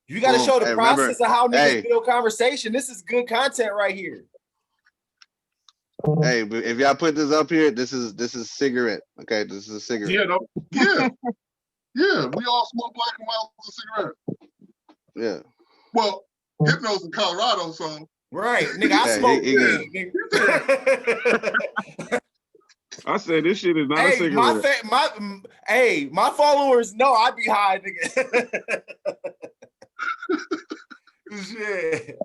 You got to show the process of how niggas hey, build conversation. This is good content right here. Hey, but if y'all put this up here, this is cigarette. Okay, this is a cigarette. Yeah. We all smoke Black and White with a cigarette. Yeah. Well, Hypno's in Colorado, so. Right, nigga, I smoke weed, nigga. I said this shit is not a cigarette. My followers know I be high, nigga. Shit.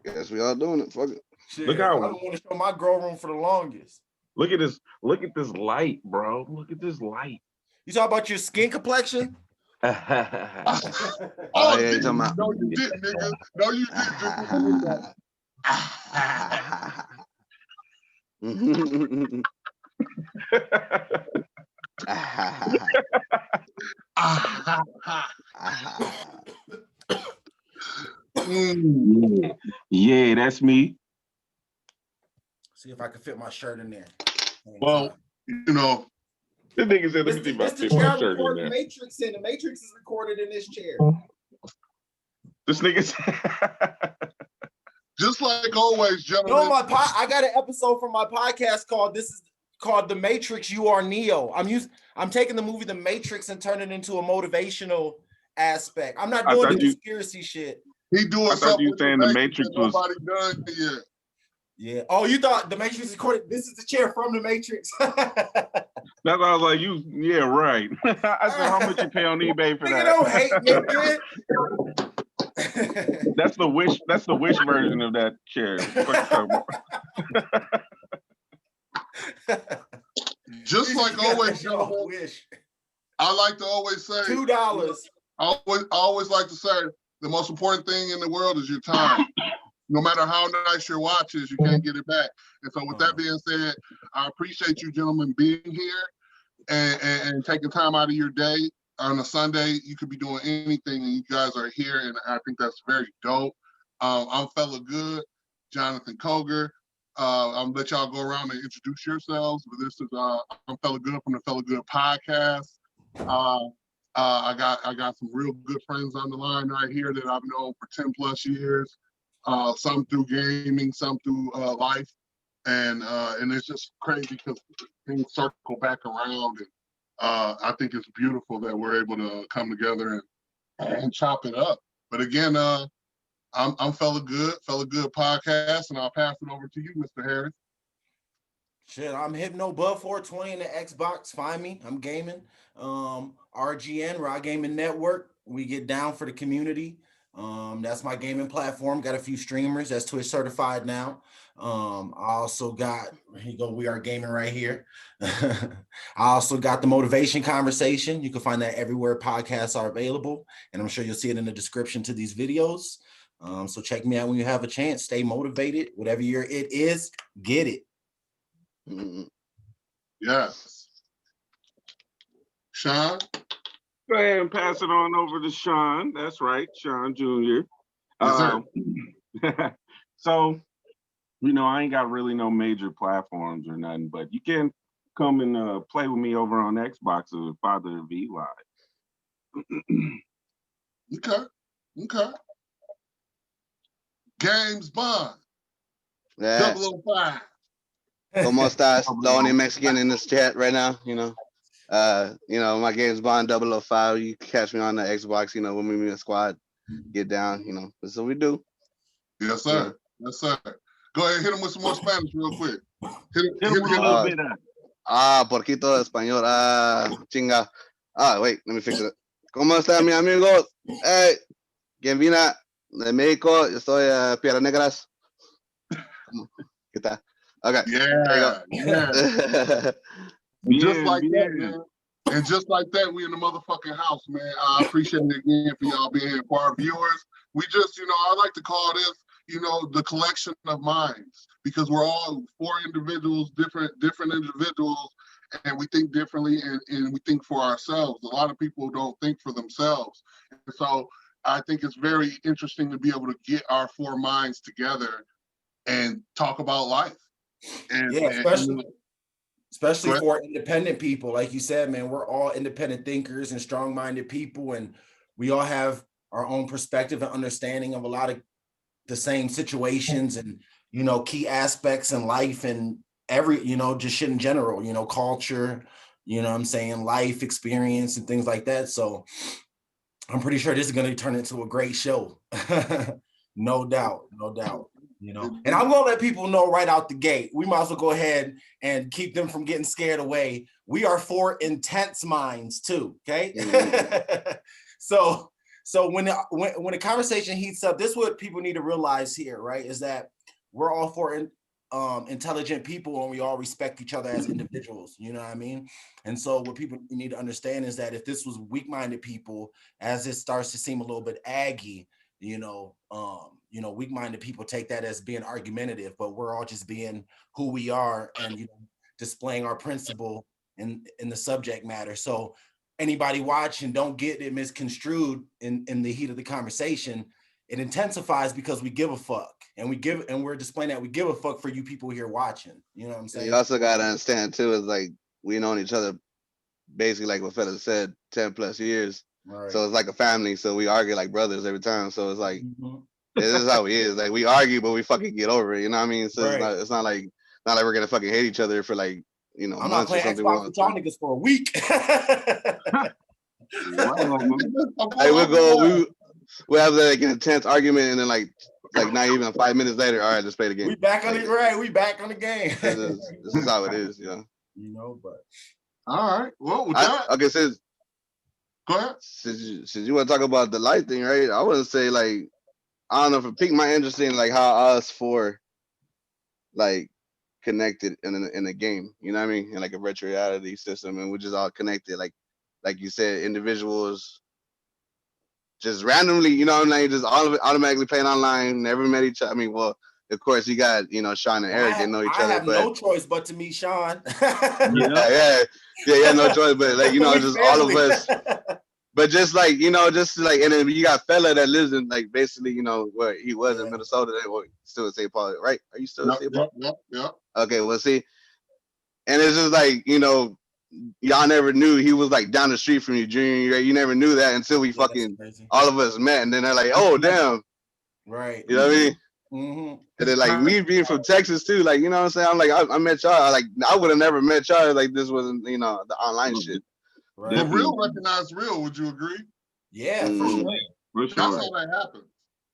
Yes, we all doing it. Fuck it. Shit, look how I don't want to show my grow room for the longest. Look at this. Look at this light, bro. Look at this light. You talk about your skin complexion? Oh, yeah, you talking about? No, you didn't, nigga. No, you didn't. Yeah, that's me. See if I can fit my shirt in there. Well, you know, the nigga said, "Let me see my shirt in there." Matrix in the Matrix is recorded in this chair. This nigga. Just like always, gentlemen. No, I got an episode from my podcast called The Matrix. You Are Neo. I'm taking the movie The Matrix and turning it into a motivational aspect. I'm not doing the conspiracy shit. He doing I thought you were saying The Matrix was. Nobody done yet. Yeah. Oh, you thought The Matrix recorded? This is the chair from The Matrix. That's why I was like, yeah, right. I said, how much you pay on eBay for that? Don't hate me, man. That's the wish version of that chair. Just like always, I like to always say $2. I always like to say the most important thing in the world is your time. No matter how nice your watch is, you can't get it back. And so with that being said, I appreciate you gentlemen being here and taking time out of your day. On a Sunday, you could be doing anything and you guys are here, and I think that's very dope. I'm Fella Good, Jonathan Koger. I'm gonna let y'all go around and introduce yourselves. But this is I'm Fella Good from the Fella Good podcast. I got some real good friends on the line right here that I've known for 10 plus years. Some through gaming, some through life, and it's just crazy because things circle back around, and I think it's beautiful that we're able to come together and chop it up. But again, I'm Fella Good podcast, and I'll pass it over to you, Mr. Harris. Shit, I'm HypnoBud420 in the Xbox. Find me. I'm gaming. RGN, Raw Gaming Network. We get down for the community. That's my gaming platform. Got a few streamers that's Twitch certified now. I also got, here you go, We Are Gaming right here. I also got the Motivation Conversation. You can find that everywhere podcasts are available, and I'm sure you'll see it in the description to these videos. So check me out when you have a chance. Stay motivated. Whatever year it is, get it. Yes. Sean? Go ahead and pass it on over to Sean. That's right, Sean Jr. So, I ain't got really no major platforms or nothing, but you can come and play with me over on Xbox or Father V Live. Okay. James Bond. Yeah. 005. ¿Cómo estás? The only Mexican in this chat right now, my game's Bond 005. You can catch me on the Xbox, when we meet in a squad, get down, That's what we do. Yes, sir. Yes, sir. Go ahead, hit him with some more Spanish real quick. Hit him with a little bit of. Porquito español. Chinga. Wait, let me fix it. ¿Cómo está, mi amigo? Hey, quien vino de México, yo soy Piedras Negras. ¿Qué tal? Okay. Yeah. Just like that, man. And just like that, we in the motherfucking house, man. I appreciate it again for y'all being here. For our viewers, we just, I like to call this, the collection of minds, because we're all four individuals, different individuals, and we think differently and we think for ourselves. A lot of people don't think for themselves. And so I think it's very interesting to be able to get our four minds together and talk about life. And, especially. especially for independent people. Like you said, man, we're all independent thinkers and strong-minded people, and we all have our own perspective and understanding of a lot of the same situations and, you know, key aspects in life and every, you know, just shit in general, you know, culture, you know what I'm saying, life experience and things like that. So I'm pretty sure this is going to turn into a great show. No doubt, no doubt. You know, and I'm gonna let people know right out the gate. We might as well go ahead and keep them from getting scared away. We are for intense minds too. Okay. So when the conversation heats up, this is what people need to realize here, right? Is that we're all for intelligent people and we all respect each other as individuals. You know what I mean? And so what people need to understand is that if this was weak-minded people, as it starts to seem a little bit aggy, you know, weak-minded people take that as being argumentative, but we're all just being who we are and, you know, displaying our principle in the subject matter. So anybody watching, don't get it misconstrued in the heat of the conversation. It intensifies because we give a fuck and we're displaying that we give a fuck for you people here watching. You know what I'm saying? You also got to understand too, is like, we known each other basically, like what Fella said, 10 plus years. Right. So it's like a family. So we argue like brothers every time. So it's like, this is how it is. Like, we argue, but we fucking get over it. You know what I mean? So right. It's not like we're gonna fucking hate each other for like, you know, I'm not playing Xbox with y'all niggas for a week. We'll have like an intense argument, and then like not even 5 minutes later, all right, let's play the game. We back on it, right? We back on the game. This is how it is, yeah. You know, but all right. Well, with that, okay, go ahead. Since you want to talk about the light thing, right? I want to say, like, I don't know if it piqued my interest in like how us four like connected in a game, you know what I mean? In like a virtual reality system, and we're just all connected, like you said, individuals just randomly, you know, like just automatically playing online, never met each other. I mean, well, of course you got, you know, Sean and Eric, they know each other. I have no choice but to meet Sean. yeah, no choice, but like, you know, just all of us. But just like, you know, just like, and then you got Fella that lives in like basically, you know, where he was in Minnesota, still in St. Paul, right? Are you still in St. Paul? Yeah. Okay, well, see, and it's just like, you know, y'all never knew he was like down the street from you junior year. You never knew that until we fucking all of us met, and then they're like, oh damn, right? You know what I mean? Mm-hmm. And then like me being from Texas too, like, you know what I'm saying? I'm like, I met y'all, like I would have never met y'all like this wasn't, you know, the online shit. Right. But real recognize real. Would you agree? Yeah, for sure. That's how that happens.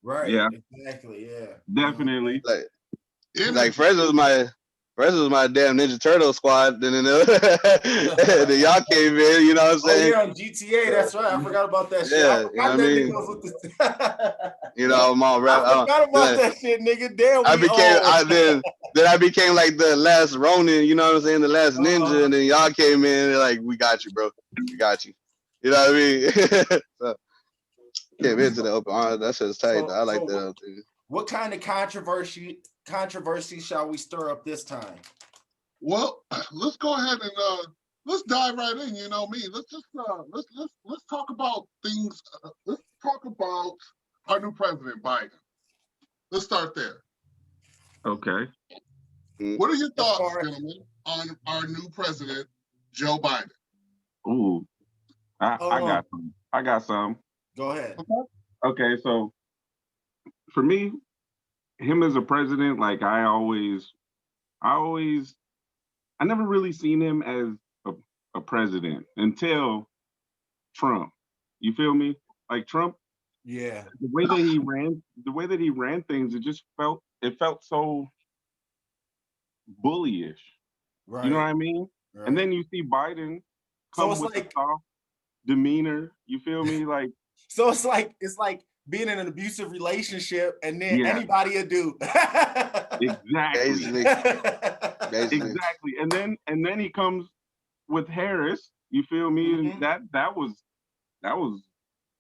Right. Yeah. Exactly. Yeah. Definitely. Like Fred was my damn Ninja Turtle squad. Then then y'all came in. You know what I'm saying? Oh yeah, on GTA. That's right. I forgot about that shit. Yeah, you know what I mean? You know, I'm all rap. I forgot about that shit, nigga. Damn. I became like the last Ronin. You know what I'm saying? The last ninja, and then y'all came in and like, we got you, bro. We got you. You know what I mean? So, came into the open arms. That shit's tight. I like that. What kind of controversy shall we stir up this time? Well, let's go ahead and let's dive right in. You know me. Let's just let's talk about things. Let's talk about our new president, Biden. Let's start there. Okay. What are your thoughts, gentlemen, on our new president, Joe Biden? Ooh, I got some. Go ahead. Okay, so for me, him as a president, like I never really seen him as a president until Trump. You feel me? Like Trump. Yeah. The way that he ran things, it felt so bullyish. Right. You know what I mean? Right. And then you see Biden come with a soft demeanor. You feel me? Like, so it's like being in an abusive relationship and then anybody will do. Exactly. Exactly. And then he comes with Harris. You feel me? Mm-hmm. And that was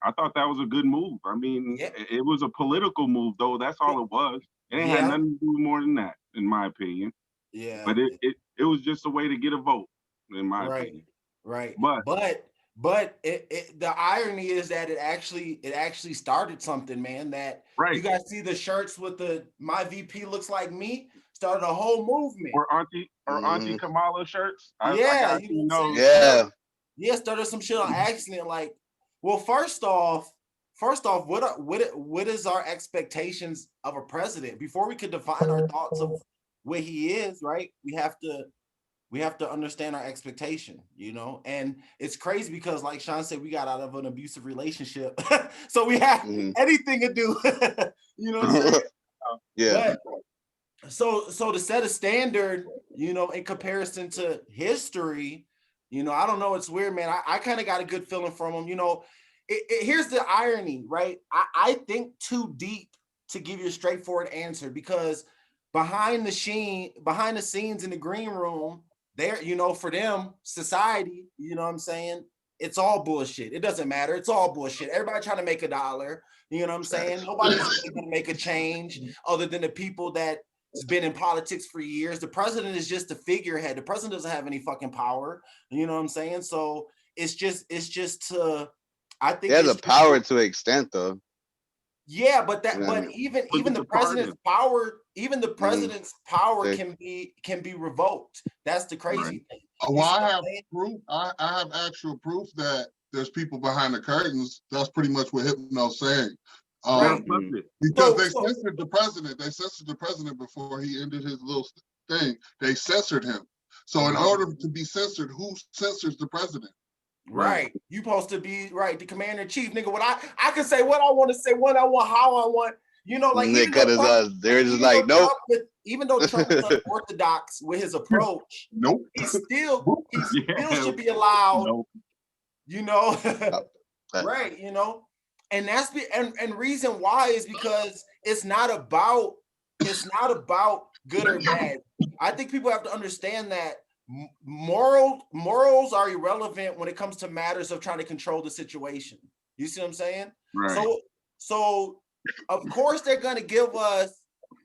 I thought that was a good move. I mean, it was a political move though. That's all it was. It ain't had nothing to do more than that, in my opinion. Yeah. But it was just a way to get a vote, in my opinion. Right. But the irony is that it actually started something, man. That you guys see the shirts with the "My VP looks like me." started a whole movement. Or Auntie Kamala shirts. Yeah, started some shit on accident. Like, well, first off, what is our expectations of a president? Before we could define our thoughts of what he is, right? We have to understand our expectation, and it's crazy because, like Sean said, we got out of an abusive relationship, so we have anything to do, you know what I'm saying? Yeah. But, so to set a standard, in comparison to history, I don't know, it's weird, man. I kind of got a good feeling from him, here's the irony, right? I think too deep to give you a straightforward answer, because behind the scenes in the green room, there, for them, society, you know what I'm saying? It's all bullshit. It doesn't matter. It's all bullshit. Everybody trying to make $1. You know what I'm saying? Nobody's going to make a change other than the people that's been in politics for years. The president is just a figurehead. The president doesn't have any fucking power. You know what I'm saying? So it's just I think he has a power to an extent, though. Yeah, but even the president's power, can be revoked. That's the crazy thing. Well, I have proof. I have actual proof that there's people behind the curtains. That's pretty much what Hypno's saying. Because they censored the president. They censored the president before he ended his little thing. They censored him. So in order to be censored, who censors the president? Right. You supposed to be the commander in chief, nigga. What I can say what I want to say, what I want, how I want. Like, they're just like, nope. Even though Trump is unorthodox with his approach, nope. He still should be allowed. Right? And that's and reason why is because it's not about good or bad. I think people have to understand that morals are irrelevant when it comes to matters of trying to control the situation. You see what I'm saying? Right. So of course they're gonna give us,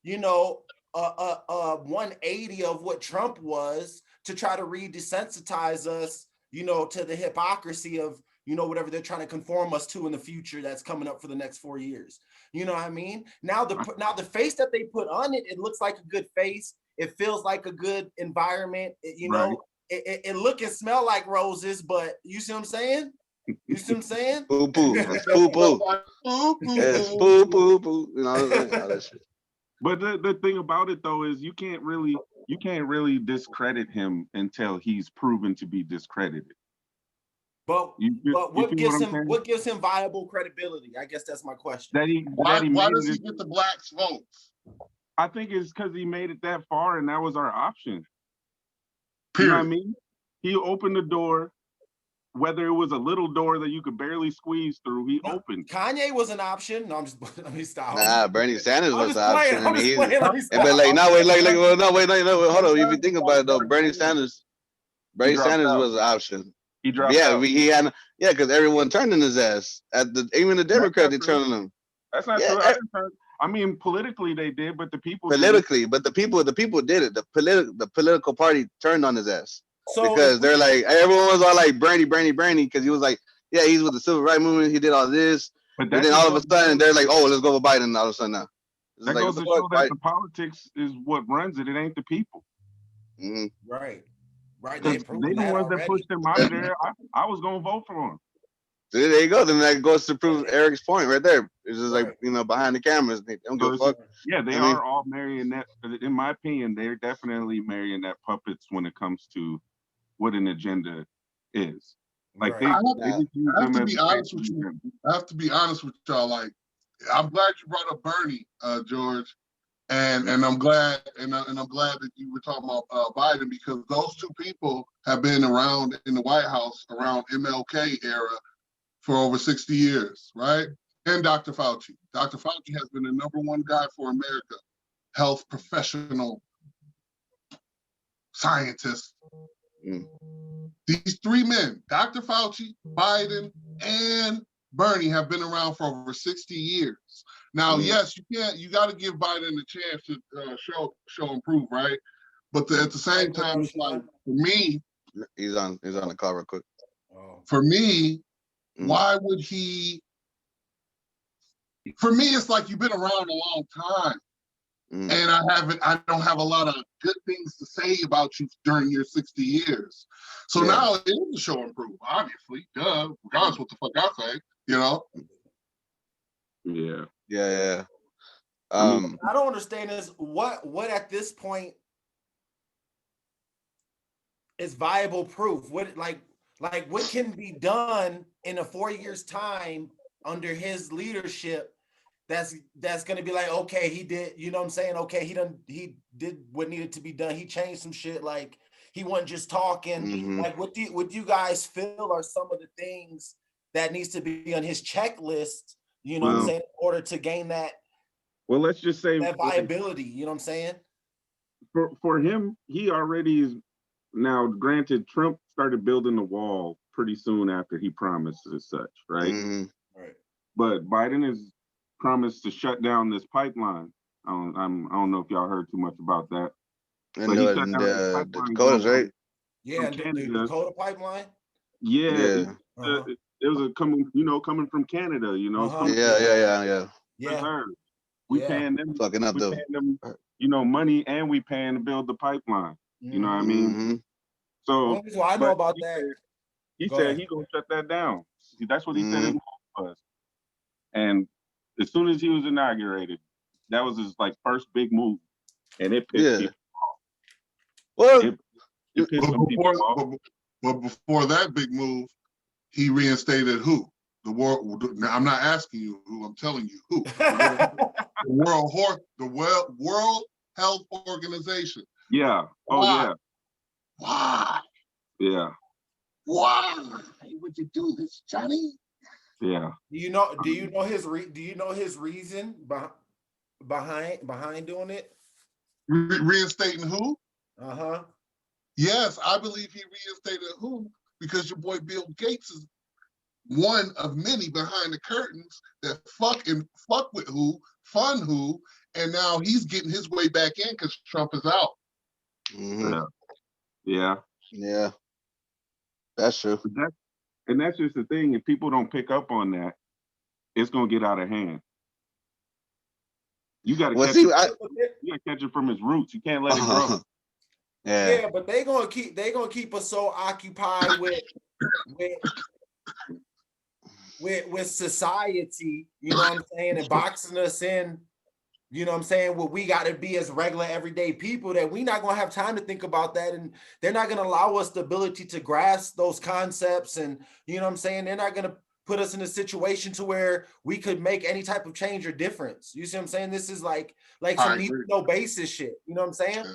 a 180 of what Trump was to try to desensitize us, to the hypocrisy of, whatever they're trying to conform us to in the future that's coming up for the next 4 years. You know what I mean? Now the face that they put on it looks like a good face. It feels like a good environment. It look and smell like roses, but you see what I'm saying? You see what I'm saying? Poo poo. It's poo poo. It's poo poo poo. All that shit. But the thing about it though is you can't really discredit him until he's proven to be discredited. But what gives him viable credibility? I guess that's my question. Why does he get the blacks votes? I think it's because he made it that far and that was our option. Period. You know what I mean? He opened the door, whether it was a little door that you could barely squeeze through, he opened. Kanye was an option. No, let me stop. Nah, Bernie Sanders was an option. Hold on. If you think about it though, Bernie Sanders was an option. He dropped out. Because everyone turned on his ass. Even the Democrats, they turned on him. That's not true. I mean, politically they did, but the people but the people did it. The political party turned on his ass because they're like, everyone was all like Bernie, because he was like, yeah, he's with the civil rights movement. He did all this, but then all of a sudden they're like, oh, let's go with Biden. All of a sudden now, that goes to show that the politics is what runs it. It ain't the people. Mm-hmm. Right. They the ones that pushed him out of there. I was gonna vote for him. So there you go. Then that goes to prove Erick's point right there. It's just like, behind the cameras, they don't give a fuck. Yeah, they are all marionette. In my opinion, they're definitely marionette puppets when it comes to what an agenda is. Like I have to be honest with you. I have to be honest with y'all. Like, I'm glad you brought up Bernie, George, and I'm glad I'm glad that you were talking about Biden, because those two people have been around in the White House around MLK era for over 60 years, right? And Dr. Fauci. Dr. Fauci has been the #1 guy for America, health professional, scientist. These three men, Dr. Fauci, Biden, and Bernie, have been around for over 60 years. Now, yes, you got to give Biden a chance to show and prove, right? But at the same time, it's like, for me, he's on the call real quick. For me, why would he? For me, it's like, you've been around a long time. And I don't have a lot of good things to say about you during your 60 years. So now it is a show and prove, obviously. Duh, regardless what the fuck I say, you know? Yeah. I don't understand is what at this point is viable proof. What like what can be done in a 4 years time under his leadership that's going to be like, okay, he did, you know what I'm saying? Okay, he did what needed to be done. He changed some shit. Like he wasn't just talking. Like what do you guys feel are some of the things that needs to be on his checklist, you know what I'm saying, in order to gain that let's just say that viability, you know what I'm saying? For him, he already is now, granted, Trump started building the wall pretty soon after he promised as such, right? Right. But Biden has promised to shut down this pipeline. I don't know if y'all heard too much about that. And the Dakotas, right? Yeah, the Dakota pipeline. Yeah, it was coming from Canada, you know. Yeah. We paying them, fucking up paying them, money, and we paying to build the pipeline. You know what I mean? So I know about that. He said he gonna shut that down. That's what he said it was. And as soon as he was inaugurated, that was his first big move, and it pissed people off. Well, it pissed some people off. But before that big move, he reinstated who? The world. Now I'm not asking you who. I'm telling you who. The World Health Organization. Yeah. Why? Why? Yeah. Why would you do this, Johnny? Yeah. Do you know his reason behind doing it? Reinstating who? Uh-huh. Yes, I believe he reinstated who because your boy Bill Gates is one of many behind the curtains that fuck with who, fund who, and now he's getting his way back in because Trump is out. Yeah. That's true. And that's just the thing. If people don't pick up on that, it's gonna get out of hand. You gotta catch it from his roots. You can't let it grow. Yeah, but they gonna keep us so occupied with society, you know what I'm saying, and boxing us in, you know what I'm saying, what we got to be as regular everyday people, that we not gonna have time to think about that, and they're not gonna allow us the ability to grasp those concepts, and you know what I'm saying, they're not gonna put us in a situation to where we could make any type of change or difference. You see what I'm saying? This is like some need to know basis shit. You know what I'm saying?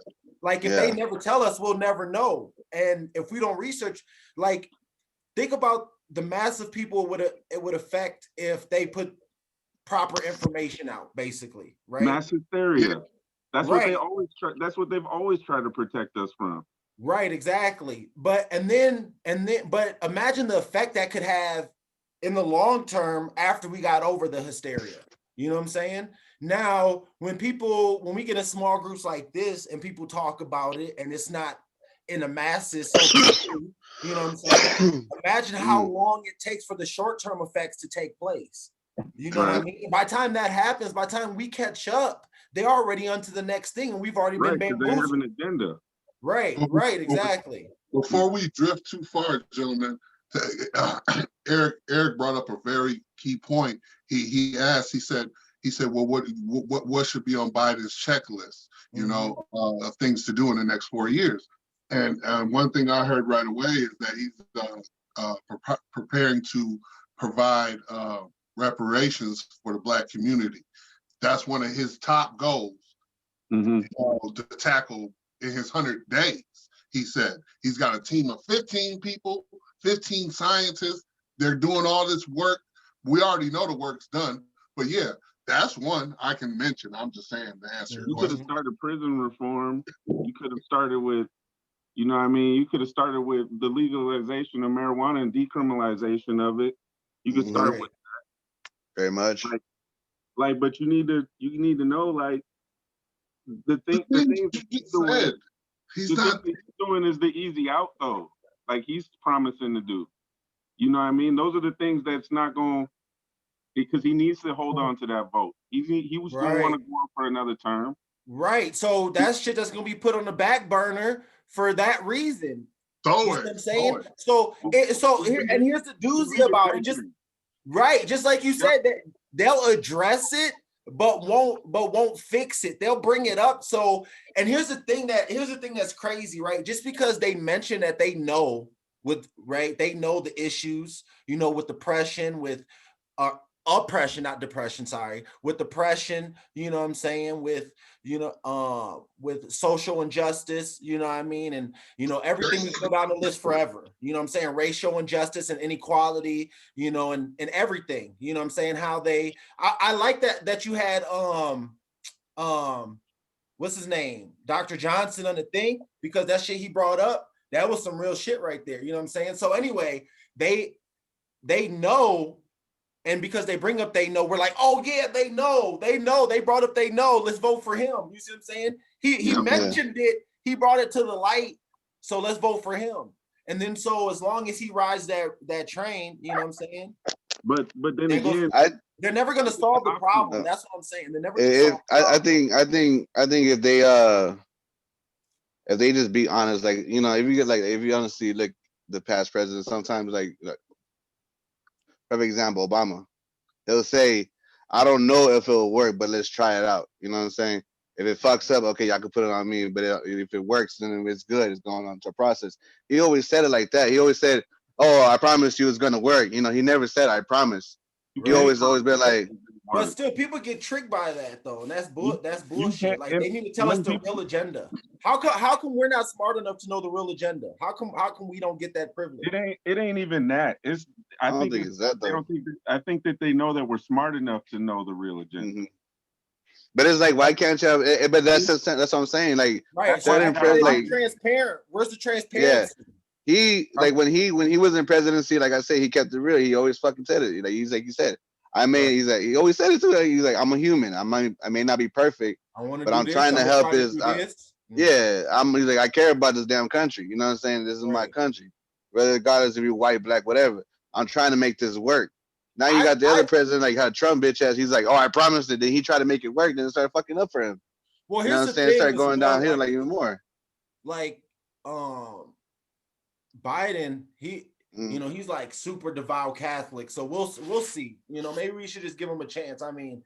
Like if they never tell us, we'll never know. And if we don't research, think about the massive people it would affect if they put proper information out, basically, right? Mass hysteria. That's what they always try. That's what they've always tried to protect us from. Right, exactly. But imagine the effect that could have in the long term after we got over the hysteria. You know what I'm saying? Now, when we get in small groups like this and people talk about it and it's not in the masses, you know what I'm saying? Imagine how long it takes for the short-term effects to take place. You know what I mean? By the time that happens, by the time we catch up, they're already onto the next thing and we've already been bamboozled. They have an agenda. Right, exactly. Before we drift too far, gentlemen, Eric brought up a very key point. He said, well, what should be on Biden's checklist, you know, of things to do in the next 4 years? And one thing I heard right away is that he's preparing to provide reparations for the Black community. That's one of his top goals to tackle in his 100 days. He said he's got a team of 15 people, 15 scientists. They're doing all this work. We already know the work's done, but yeah, that's one I can mention. I'm just saying to answer your question. You could have started prison reform. You could have started with, you know what I mean? You could have started with the legalization of marijuana and decriminalization of it. You could start with that. Very much. But you need to know, the things he's doing is the easy out though. Like he's promising to do. You know what I mean? Those are the things that's not going, because he needs to hold on to that vote. He was going to want to go on for another term. Right. So that's shit that's gonna be put on the back burner for that reason. You know what I'm saying? So here's the doozy about it. Just right, just like you said, that they'll address it, but won't fix it. They'll bring it up. So, and here's the thing that's crazy, right? Just because they mention that they know they know the issues, with depression, with oppression, not depression, sorry, with depression, you know what I'm saying, with with social injustice, you know what I mean, and everything we go down the list forever, you know what I'm saying, racial injustice and inequality, and everything, you know what I'm saying, how I like that you had what's his name, Dr. Johnson on the thing, because that shit he brought up, that was some real shit right there, you know what I'm saying. So anyway, they know. And because they bring up they know, we're like, oh yeah, they know, they brought up they know, let's vote for him. You see what I'm saying? He mentioned it, he brought it to the light, so let's vote for him. And then so as long as he rides that train, you know what I'm saying? But then again, they're never gonna solve the problem. That's what I'm saying. They're never gonna solve the problem. I think if they just be honest, like, if you honestly look the past presidents, sometimes like for example, Obama, they'll say, I don't know if it'll work, but let's try it out. You know what I'm saying? If it fucks up, okay, y'all can put it on me. But if it works, then it's good. It's going on to a process. He always said it like that. He always said, oh, I promised you it's going to work. He never said, I promise. He always been like. But still, people get tricked by that, though. And that's bullshit. Like, they need to tell us the real agenda. How come we're not smart enough to know the real agenda? How come we don't get that privilege? It ain't even that. I think it's that, though. I think that they know that we're smart enough to know the real agenda. Mm-hmm. But it's like, why can't you have? But that's what I'm saying. Like, right? So transparent. Where's the transparency? Yeah. He when he was in presidency, like I said, he kept it real. He always fucking said it. Like he's like he said. He always said it too. He's like, I'm a human. I may not be perfect, but I'm trying to help his. He's like, I care about this damn country. You know what I'm saying? This is my country. Regardless if you're white, black, whatever. I'm trying to make this work. Now you got the other president, like how Trump bitch ass. He's like, oh, I promised it. Then he tried to make it work. Then it started fucking up for him. Well, here's the thing. It started going downhill like even more. Like, Biden, he's like super devout Catholic, so we'll see. Maybe we should just give him a chance. I mean,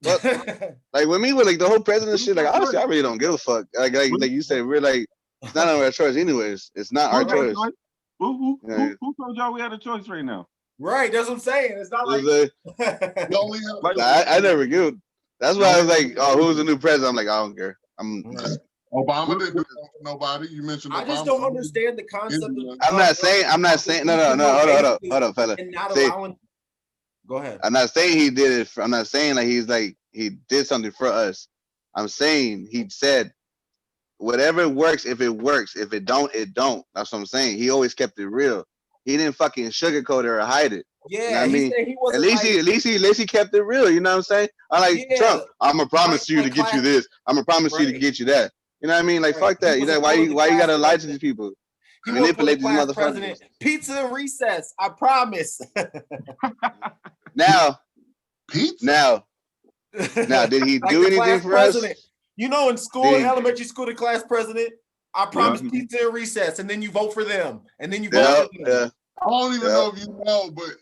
like with me with like the whole president shit, like honestly, I really don't give a fuck. Like you said, we're like, it's not our choice anyways. It's not our choice. Who told y'all we had a choice right now? Right, that's what I'm saying. It's not like I never give. That's why I was like, oh, who's the new president? I'm like, I don't care. Obama didn't do that for nobody. You mentioned Obama. I just don't understand the concept of. I'm not saying. No. Hold up, fella. Go ahead. I'm not saying he did it. I'm not saying like he did something for us. I'm saying he said, whatever works, if it works. If it don't, it don't. That's what I'm saying. He always kept it real. He didn't fucking sugarcoat it or hide it. Yeah, you know what I mean, at least he kept it real. You know what I'm saying? I like Trump. I'm gonna promise you to get you this. I'm gonna promise you to get you that. You know what I mean? Like fuck that. You know why you gotta lie to these people? Manipulate these motherfuckers. Pizza and recess. I promise. Now, did he do anything for us? In school, in elementary school, the class president, I promise pizza and recess, and then you vote for them, and then you vote for them. I don't even know if you know, but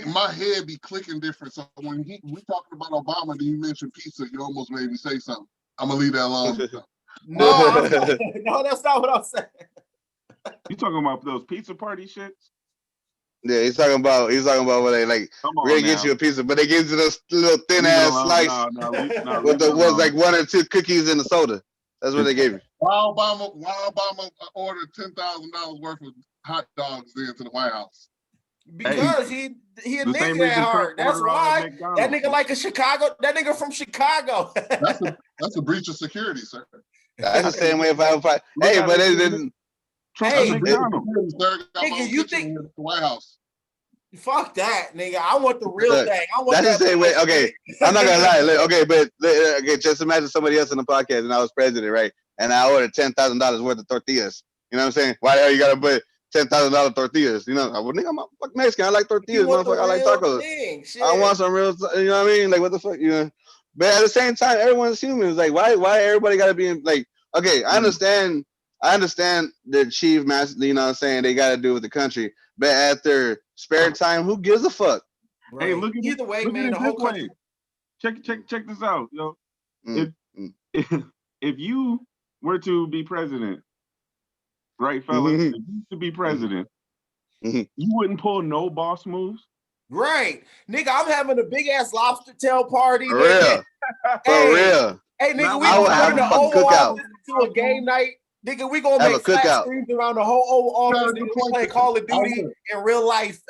my head be clicking different. So when we talking about Obama, then you mentioned pizza, you almost made me say something. I'm gonna leave that alone. No, that's not what I'm saying. You talking about those pizza party shits? Yeah, he's talking about what they like. We're gonna get you a pizza, but they give you this little thin ass slice with was 1 or 2 cookies and a soda. That's what they gave you. Why Obama ordered $10,000 worth of hot dogs into the White House? Because he a nigga at heart. That's why that nigga like that nigga from Chicago. That's a breach of security, sir. That's the same way if I hey, but they didn't. Nigga, you think the White House? Fuck that, nigga. I want the real thing. I want that's the same way. Okay, I'm not gonna lie. Okay, but just imagine somebody else in the podcast and I was president, right? And I ordered $10,000 worth of tortillas. You know what I'm saying? Why the hell you gotta put $10,000 tortillas? You know, well, nigga, I'm fuck Mexican. I like tortillas, motherfucker. I like tacos. I want some real. You know what I mean? Like what the fuck? You know? But at the same time, everyone's human. It's like, why everybody got to be in, like, okay, I understand the chief master, you know what I'm saying, they got to do with the country, but at their spare time, who gives a fuck? Right. Hey, look at either way, look man, at the whole country. Check this out, yo. If you were to be president, right, fellas, if you to be president, you wouldn't pull no boss moves. Right, nigga, I'm having a big ass lobster tail party. For real. For real. Hey, nigga, we gonna have a fucking cookout to a game night. Nigga, we gonna have make flat screens around the whole Oval Office. Nigga, we play Call of Duty in real life.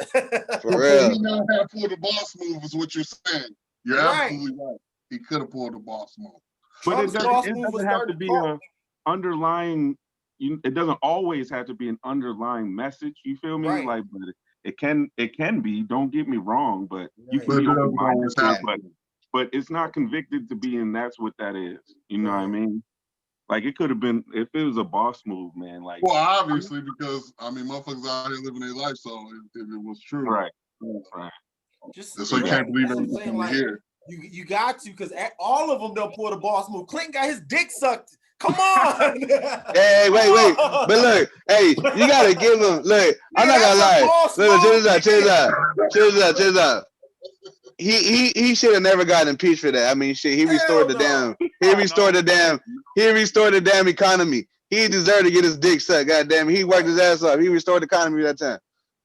For real. He never had pulled the boss move, is what you're saying. You're absolutely right. He could have pulled the boss move. But it doesn't have to be an underlying. It doesn't always have to be an underlying message. You feel me? Right. Like, but it can be. Don't get me wrong, but you can be open-minded to it, but it's not convicted to be, and that's what that is. You know what I mean? Like, it could have been if it was a boss move, man. Like, well, obviously, because I mean, motherfuckers out here living their life. So if it was true, right. So you can't believe everything you hear. You got to, because all of them don't pull the boss move. Clinton got his dick sucked. Come on. Hey, wait. But look, hey, you gotta give him. Look, I'm not gonna lie. Look, check this out. He should have never gotten impeached for that. I mean, shit, he restored the damn economy. He deserved to get his dick sucked. Goddamn, he worked his ass off. He restored the economy that time.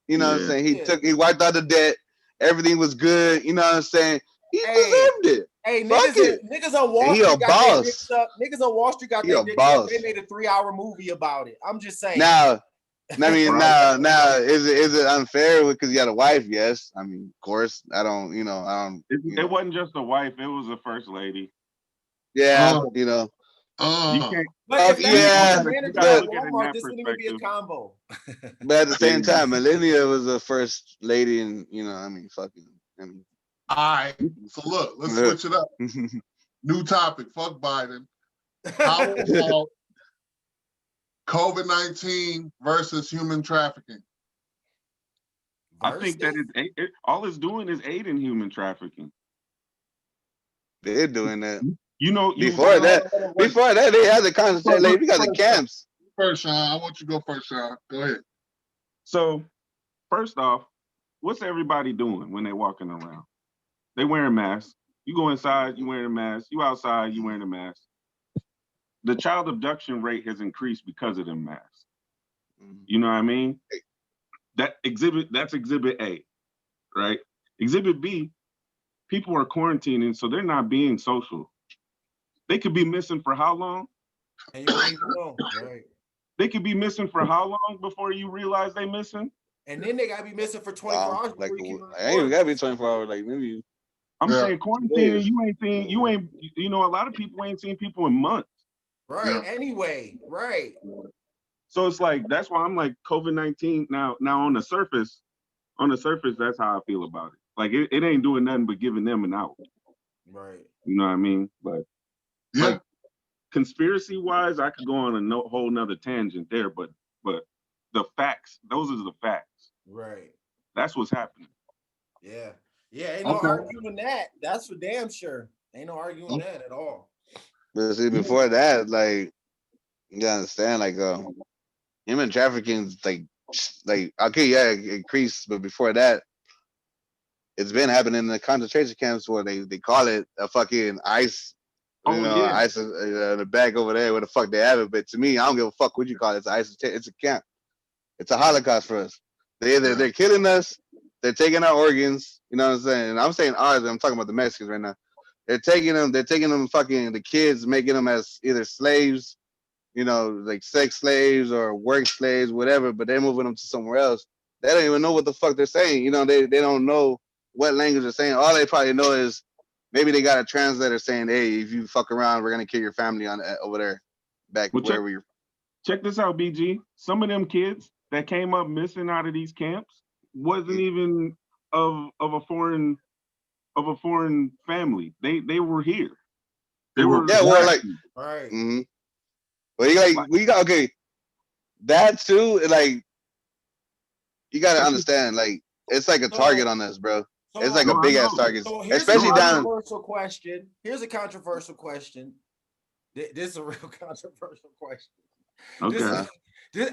You know what I'm saying? He wiped out the debt. Everything was good. You know what I'm saying? He deserved it. Hey, niggas on Wall Street got their dicks up. Niggas on Wall Street got their dicks up. They made a 3-hour movie about it. I'm just saying. Now, is it unfair because you had a wife? Yes. I mean, of course. I don't. It wasn't just a wife. It was a first lady. Yeah, you can't. But Walmart, this wouldn't even be a combo. But at the same time, Melania was a first lady, and all right. So look, let's switch it up. New topic. Fuck Biden. How about COVID-19 versus human trafficking? I think that all it's doing is aiding human trafficking. They're doing that. Before that, they had the concentration. Like, we got the camps. First, Sean. I want you to go first, Sean. Go ahead. So, first off, what's everybody doing when they're walking around? They wearing masks. You go inside, you wearing a mask. You outside, you wearing a mask. The child abduction rate has increased because of them masks. You know what I mean? That's exhibit A, right? Exhibit B, people are quarantining, so they're not being social. They could be missing for how long? And you don't even know, right? They could be missing for how long before you realize they missing? And then they gotta be missing for 24 hours. Like, I ain't even gotta be 24 hours. Like, maybe. I'm saying quarantining. A lot of people ain't seen people in months. Right. Yeah. Anyway, right. So it's like, that's why I'm like, COVID-19 now on the surface, that's how I feel about it. Like, it ain't doing nothing but giving them an out. Right. You know what I mean? But like, conspiracy wise, I could go on a whole nother tangent there, but the facts, those are the facts. Right. That's what's happening. Yeah. Yeah, ain't no arguing that. That's for damn sure. Ain't no arguing that at all. But see, before that, like, you gotta understand, like, human trafficking is like, okay, yeah, it increased, but before that, it's been happening in the concentration camps where they call it a fucking ICE, ICE in the back over there where the fuck they have it. But to me, I don't give a fuck what you call it. It's ICE. It's a camp. It's a Holocaust for us. They're killing us. They're taking our organs. You know what I'm saying? And I'm saying ours. I'm talking about the Mexicans right now. They're taking them fucking the kids, making them as either slaves, like sex slaves or work slaves, whatever, but they're moving them to somewhere else. They don't even know what the fuck they're saying. They don't know what language they're saying. All they probably know is maybe they got a translator saying, hey, if you fuck around, we're going to kill your family over there, wherever you're. Check this out, BG. Some of them kids that came up missing out of these camps wasn't even of a foreign family. They were here. Right. Mm-hmm. Well, we got that too. Like, you gotta understand, like, it's like a target on us, bro. It's like a big ass target, So here's especially a down. controversial question. Here's a controversial question. This is a real controversial question. Okay.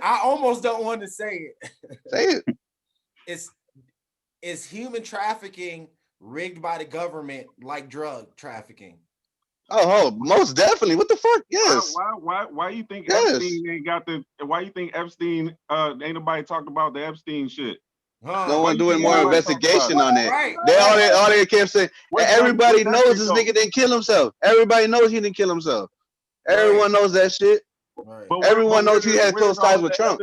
I almost don't want to say it. Say it. Is human trafficking rigged by the government like drug trafficking? Oh, most definitely. What the fuck? Yes. Why you think Yes. Epstein ain't got the? Why you think Epstein? Ain't nobody talked about the Epstein shit. No one doing more investigation on it. Right. They all they kept saying. Everybody knows this nigga didn't kill himself. Everybody knows he didn't kill himself. Everyone knows that shit. Right. Everyone knows he had close ties with Trump.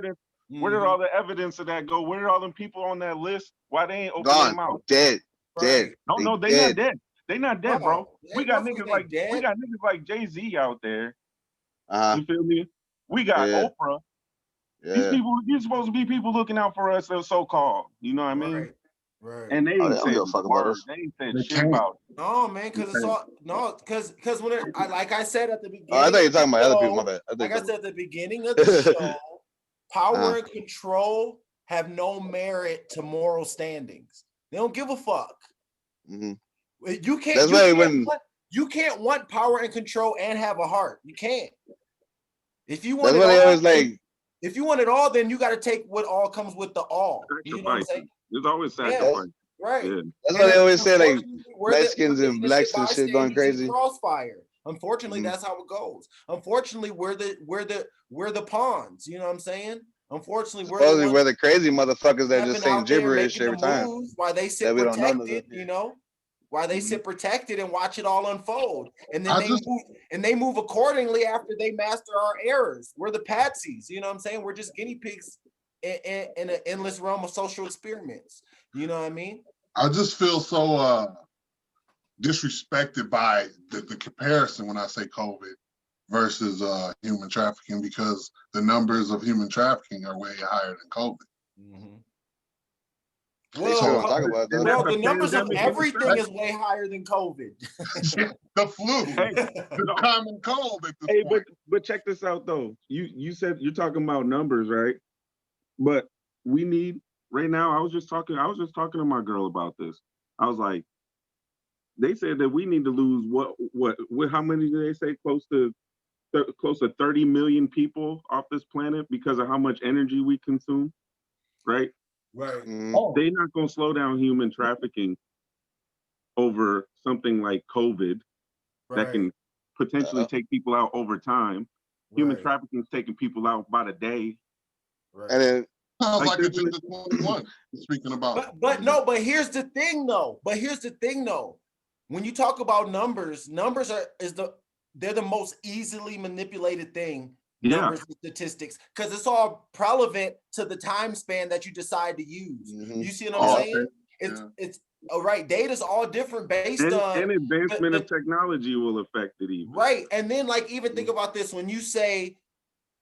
Where did all the evidence of that go? Where did all them people on that list? Why they ain't open Gone. their mouth? Dead. No, they not dead. They not dead, bro. We got niggas like Jay-Z out there. You feel me? We got Oprah. Yeah. These people, these supposed to be people looking out for us, they're so-called. You know what I mean? Right. And they ain't said fuck about us. They ain't said shit about it. No, man, because it's all because when like I said at the beginning. I thought you were talking about other people. My bad. Like I said at the beginning of the show, power and control have no merit to moral standings. They don't give a fuck. Mm-hmm. You can't. That's You can't want power and control and have a heart. You can't. If you want that's what they always like. If you want it all, then you got to take what all comes with the all. You know what I'm saying? There's always sacrifice. Right. Yeah. That's what they always say, like Mexicans and blacks and shit going crazy. Crossfire. Unfortunately, that's how it goes. Unfortunately, we're the pawns. You know what I'm saying? Unfortunately, we're the crazy motherfuckers that just saying gibberish every time. Why they sit protected, you know? Why they sit protected and watch it all unfold, and then they move accordingly after they master our errors. We're the patsies, you know what I'm saying? We're just guinea pigs in an endless realm of social experiments. You know what I mean? I just feel so disrespected by the comparison when I say COVID versus human trafficking, because the numbers of human trafficking are way higher than COVID. Mm-hmm. Well, the numbers of everything is way higher than COVID. The flu, the common cold at this point. But check this out though. You said you're talking about numbers, right? But we need right now. I was just talking to my girl about this. I was like, they said that we need to lose what? How many did they say? Close to 30 million people off this planet because of how much energy we consume, right? Right. They're not going to slow down human trafficking over something like COVID that can potentially take people out over time. Human trafficking is taking people out by the day. Right. And then sounds like Agenda 21. Speaking about, but here's the thing though. When you talk about numbers they're the most easily manipulated thing. Numbers and statistics, because it's all relevant to the time span that you decide to use. You see what I'm saying? It's all right. Data's all different based on and advancement of technology will affect it even. Right. And then like even think about this when you say,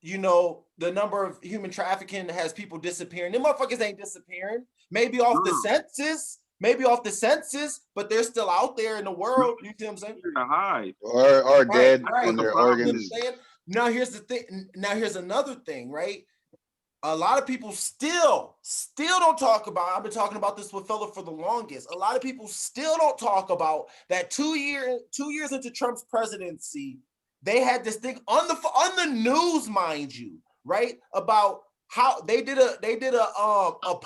you know, the number of human trafficking has people disappearing. Them motherfuckers ain't disappearing. Maybe off the census, but they're still out there in the world. You see what I'm saying? Hide. Or dead in their organs. Now here's the thing. Now here's another thing, right? A lot of people still don't talk about. I've been talking about this with fella for the longest. A lot of people still don't talk about that 2 years into Trump's presidency, they had this thing on the news, mind you, right? About how they did a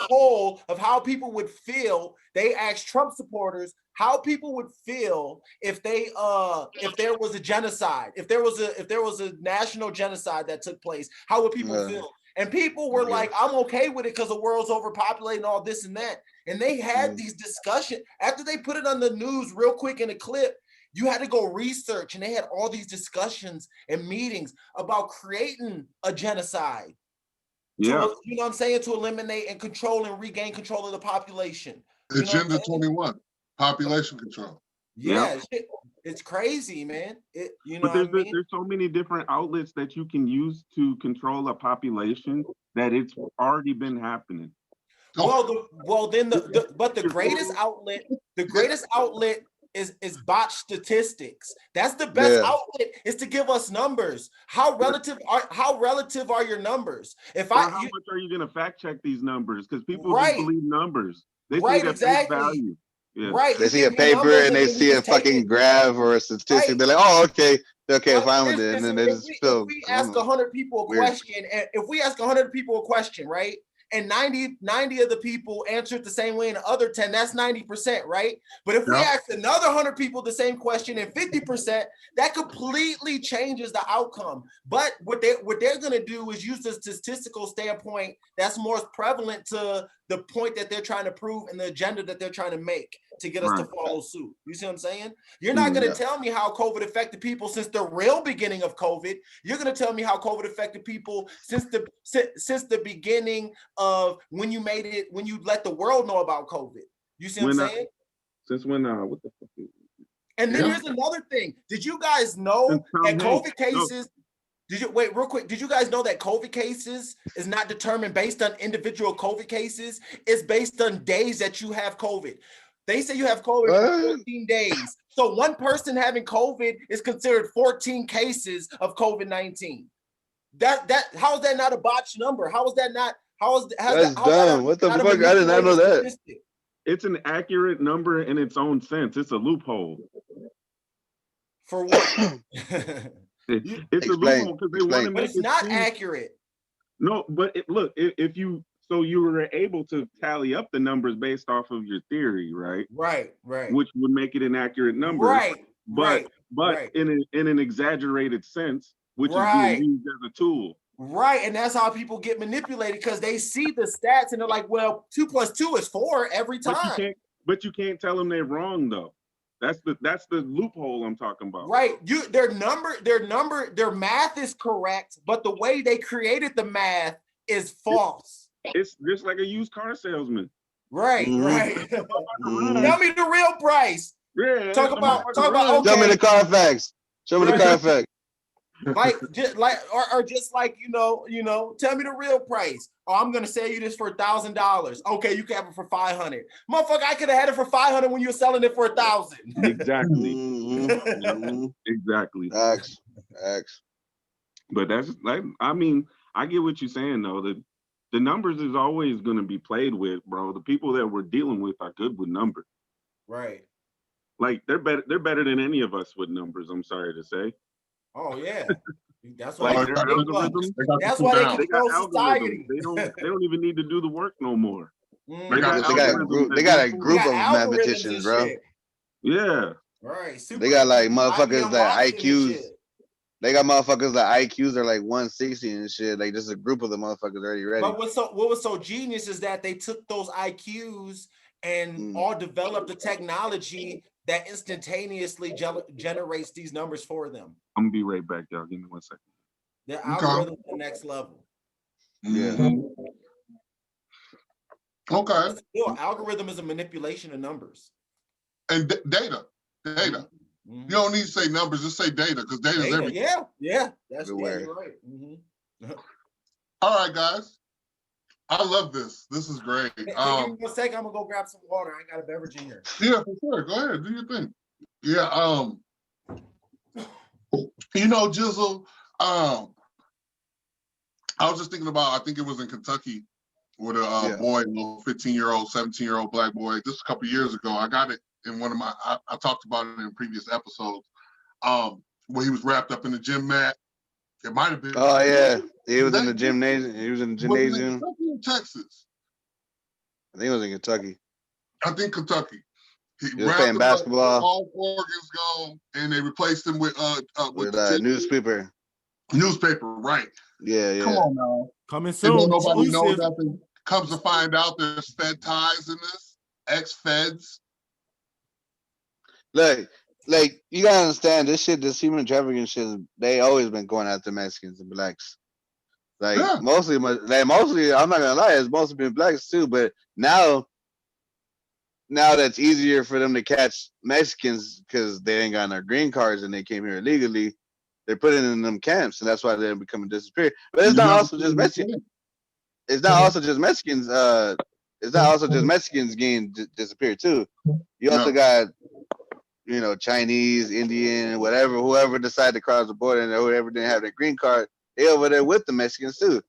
poll of how people would feel. They asked Trump supporters how people would feel if there was a genocide, if there was a national genocide that took place, how would people feel? And people were like, I'm okay with it because the world's overpopulated and all this and that. And they had these discussions after they put it on the news real quick in a clip. You had to go research, and they had all these discussions and meetings about creating a genocide. Yeah. You know what I'm saying? To eliminate and control and regain control of the population. Agenda 21, population control. Yeah, it's crazy, man. But there's so many different outlets that you can use to control a population that it's already been happening. The greatest outlet is botched statistics. That's the best outlet, is to give us numbers. How relative are your numbers? How much are you going to fact check these numbers? Because people just believe numbers. They think that's face value. Yeah. Right. They see a paper and they see a fucking graph or a statistic. Right. They're like, oh, okay, fine with it. And then they just feel. If we ask 100 people a question, and if we ask 100 people a question, right? And 90 of the people answered the same way, and the other 10, that's 90%, right? But if we ask another 100 people the same question and 50%, that completely changes the outcome. But what they're going to do is use the statistical standpoint that's more prevalent to the point that they're trying to prove and the agenda that they're trying to make to get us to follow suit. You see what I'm saying? You're not going to tell me how COVID affected people since the real beginning of COVID. You're going to tell me how COVID affected people since the beginning of when you let the world know about COVID. You see what I'm saying? Since when? What the fuck? And then here's another thing. Did you guys know that COVID cases? Wait real quick? Did you guys know that COVID cases is not determined based on individual COVID cases? It's based on days that you have COVID. They say you have COVID for 14 days. So one person having COVID is considered 14 cases of COVID-19. How is that not a botched number? How is that not? That's dumb. What the fuck? I did not know that. It's an accurate number in its own sense. It's a loophole. For what? It's a loophole because they want to make it. It's not accurate. No, but look, if you were able to tally up the numbers based off of your theory, right? Right. Which would make it an accurate number. Right. But in an exaggerated sense, which is being used as a tool. Right, and that's how people get manipulated because they see the stats and they're like, "Well, 2 + 2 is 4 every time." But you can't tell them they're wrong though. That's the loophole I'm talking about. Right. Their math is correct, but the way they created the math is false. It's just like a used car salesman. Right. Tell me the real price. Yeah. Talk about. Okay. Tell me the Carfax. Show me the Carfax. Just like you know, tell me the real price. Oh, I'm gonna sell you this for $1,000. Okay, you can have it for $500. Motherfucker, I could have had it for $500 when you were selling it for $1,000. Exactly. Exactly. Facts. But that's like, I mean, I get what you're saying though. The numbers is always gonna be played with, bro. The people that we're dealing with are good with numbers. Right. Like they're better than any of us with numbers. I'm sorry to say. Oh yeah, that's why they control society. They don't even need to do the work no more. They got a group of mathematicians, bro. Shit. Yeah. Right. They got like motherfuckers that IQs. They got motherfuckers that IQs are like 160 and shit. Like just a group of the motherfuckers already ready. But what was so genius is that they took those IQs and all developed the technology that instantaneously generates these numbers for them. I'm gonna be right back, y'all. Give me 1 second. Their algorithm is the next level. Yeah. Okay. Still, algorithm is a manipulation of numbers. And data. You don't need to say numbers, just say data, because data is everything. Yeah. That's you're right. All right, guys. I love this. This is great. Give me 1 second. I'm gonna go grab some water. I got a beverage in here. Yeah, for sure. Go ahead. Do your thing. Yeah. You know, Jizzle, I was just thinking about, I think it was in Kentucky with a boy, a little 15-year-old, 17-year-old black boy, just a couple years ago. I got it in one of my, I talked about it in previous episodes, where he was wrapped up in the gym mat. It might have been. Oh, yeah. He was in the gymnasium. He was in the gymnasium. In Texas. I think it was in Kentucky. I think Kentucky. He was playing basketball. All organs gone, and they replaced him with newspaper. Newspaper, right? Yeah. Come on now. Coming soon. Nobody knows nothing. Comes to find out there's Fed ties in this. Ex-Feds. Look, like you gotta understand this shit. This human trafficking shit. They always been going after Mexicans and blacks. Like mostly, I'm not gonna lie, it's mostly been blacks too. But now that's easier for them to catch Mexicans because they ain't got no green cards and they came here illegally. They're putting in them camps, and that's why they're becoming disappeared. But it's not also just Mexicans. It's not also just Mexicans. It's not also just Mexicans getting disappeared too. You also got, Chinese, Indian, whatever, whoever decided to cross the border and whoever didn't have their green card, they over there with the Mexicans too.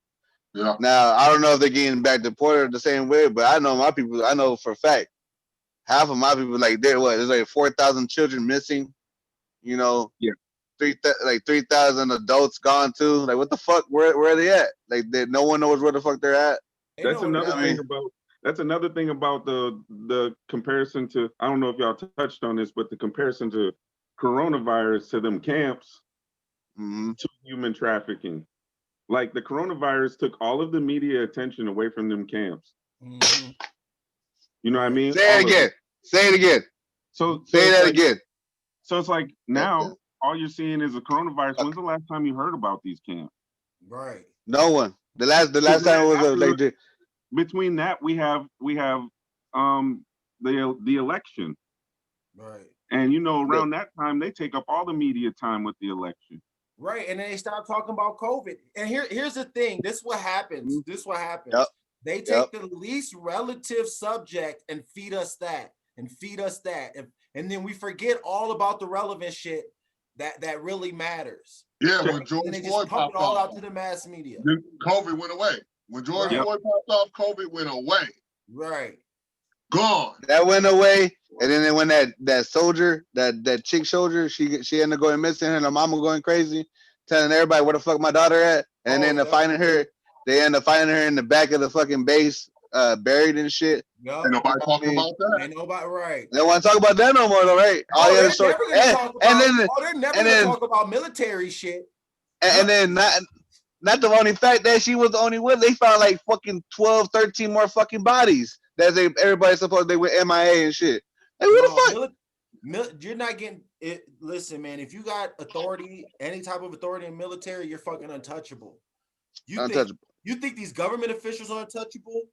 Yeah. Now I don't know if they're getting back deported the same way, but I know my people. I know for a fact half of my people like there's like 4,000 children missing. You know, 3,000 adults gone too. Like, what the fuck? Where are they at? Like, no one knows where the fuck they're at. That's another thing about. That's another thing about the comparison to. I don't know if y'all touched on this, but the comparison to coronavirus to them camps to human trafficking. Like, the coronavirus took all of the media attention away from them camps. You know what I mean? Say it again. Say it again. So say that again. So it's like now all you're seeing is the coronavirus. When's the last time you heard about these camps? Right. No one. The last time it was like between that we have the election. Right. And you know, around that time they take up all the media time with the election. Right. And then they start talking about COVID. And here's the thing. This is what happens. This is what happens. They take the least relative subject and feed us that. And then we forget all about the relevant shit that really matters. Yeah, when George Floyd popped all off, out to the mass media. COVID went away. When George Floyd popped off, COVID went away. Right. Gone. That went away. And then when that soldier, that chick soldier, she ended up going missing, and her mama going crazy, telling everybody where the fuck my daughter at. And then finding her, they end up finding her in the back of the fucking base, buried and shit. Ain't nobody talking about that. Ain't nobody, right. They don't want to talk about that no more, though, right? They're never gonna talk about military shit. And then not the only fact that she was the only one, they found like fucking 12, 13 more fucking bodies that everybody's supposed they went MIA and shit. Like, what the fuck? You're not getting it. Listen, man, if you got authority, any type of authority in military, you're fucking untouchable. You think these government officials are untouchable?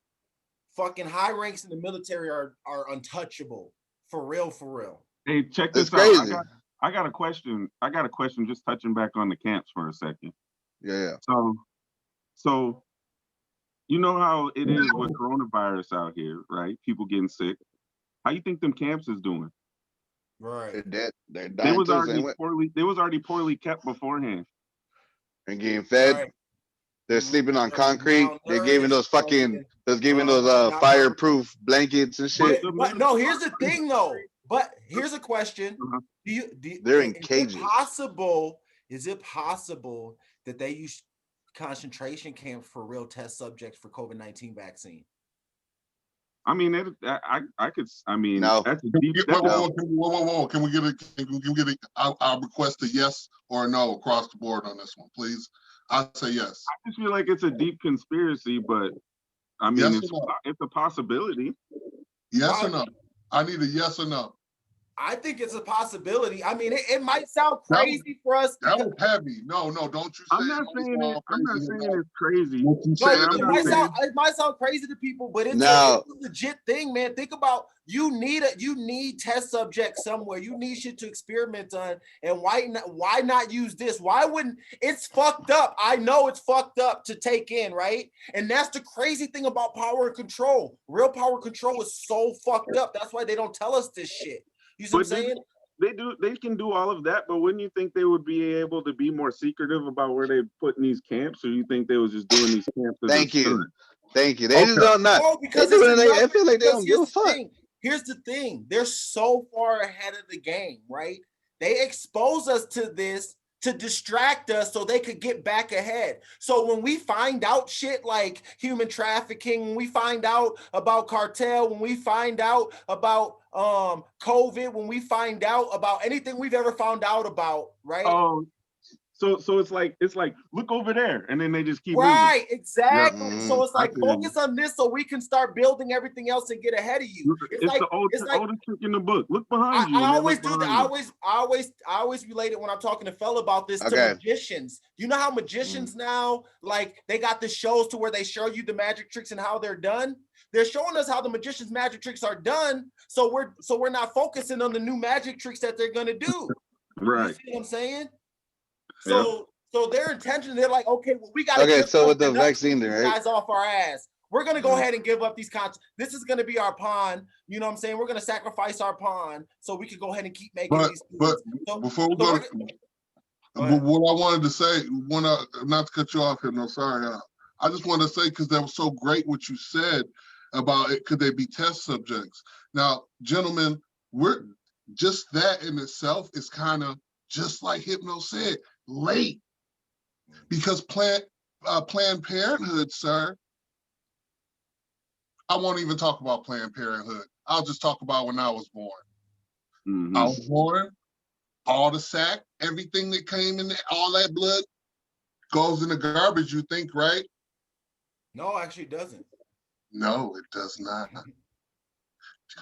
Fucking high ranks in the military are untouchable. For real. Hey, check this out. I got a question. Just touching back on the camps for a second. Yeah. So you know how it is with coronavirus out here, right? People getting sick. How you think them camps is doing? Right. They're dying. They was already poorly kept beforehand. And getting fed. Right. They're sleeping on concrete. They're giving those fireproof blankets and shit. But no, here's the thing though. But here's a question. They're in cages. Is it possible that they use concentration camps for real test subjects for COVID-19 vaccine? I mean, I could. I mean, no. That's a deep. Whoa! Can we get a? I request a yes or a no across the board on this one, please. I say yes. I just feel like it's a deep conspiracy, but I mean, it's a possibility. Yes or no? I need a yes or no. I think it's a possibility. I mean, it might sound crazy for us. That was heavy. No, don't you say I'm not saying it's crazy. It might sound crazy to people, but it's a legit thing, man. Think about you need test subjects somewhere. You need shit to experiment on. And why not use this? Why wouldn't it's fucked up? I know it's fucked up to take in, right? And that's the crazy thing about power and control. Real power control is so fucked up. That's why they don't tell us this shit. You see what I'm saying? They can do all of that, but wouldn't you think they would be able to be more secretive about where they put in these camps, or you think they was just doing these camps? Thank you. They just don't know. No, because I feel like they don't give a fuck. Here's the thing. They're so far ahead of the game, right? They expose us to this to distract us so they could get back ahead. So when we find out shit like human trafficking, when we find out about cartel, when we find out about COVID, when we find out about anything we've ever found out about, right? Oh, so it's like look over there, and then they just keep right, moving. Exactly. Yeah. So it's like focus on this so we can start building everything else and get ahead of you. It's like the oldest trick in the book. Look behind you. I always do that. I always relate it when I'm talking to fella about this to magicians. You know how magicians now, like they got the shows to where they show you the magic tricks and how they're done. They're showing us how the magician's magic tricks are done, so we're not focusing on the new magic tricks that they're gonna do. Right. You see what I'm saying? So their intention, they're like, okay, well, we got to so with the vaccine, right? Guys off our ass. We're gonna go ahead and give up these This is gonna be our pawn. You know what I'm saying? We're gonna sacrifice our pawn so we can go ahead and keep making these. But before we go, what I wanted to say, not to cut you off here, no, sorry. I just wanted to say, because that was so great what you said, about it. Could they be test subjects? Now, gentlemen, we're just that in itself is kind of just like Hypno said, late, because Planned Parenthood, sir. I won't even talk about Planned Parenthood. I'll just talk about when I was born. Mm-hmm. I was born, all the sack, everything that came in there, all that blood goes in the garbage, you think, right? No, actually it doesn't. No, it does not.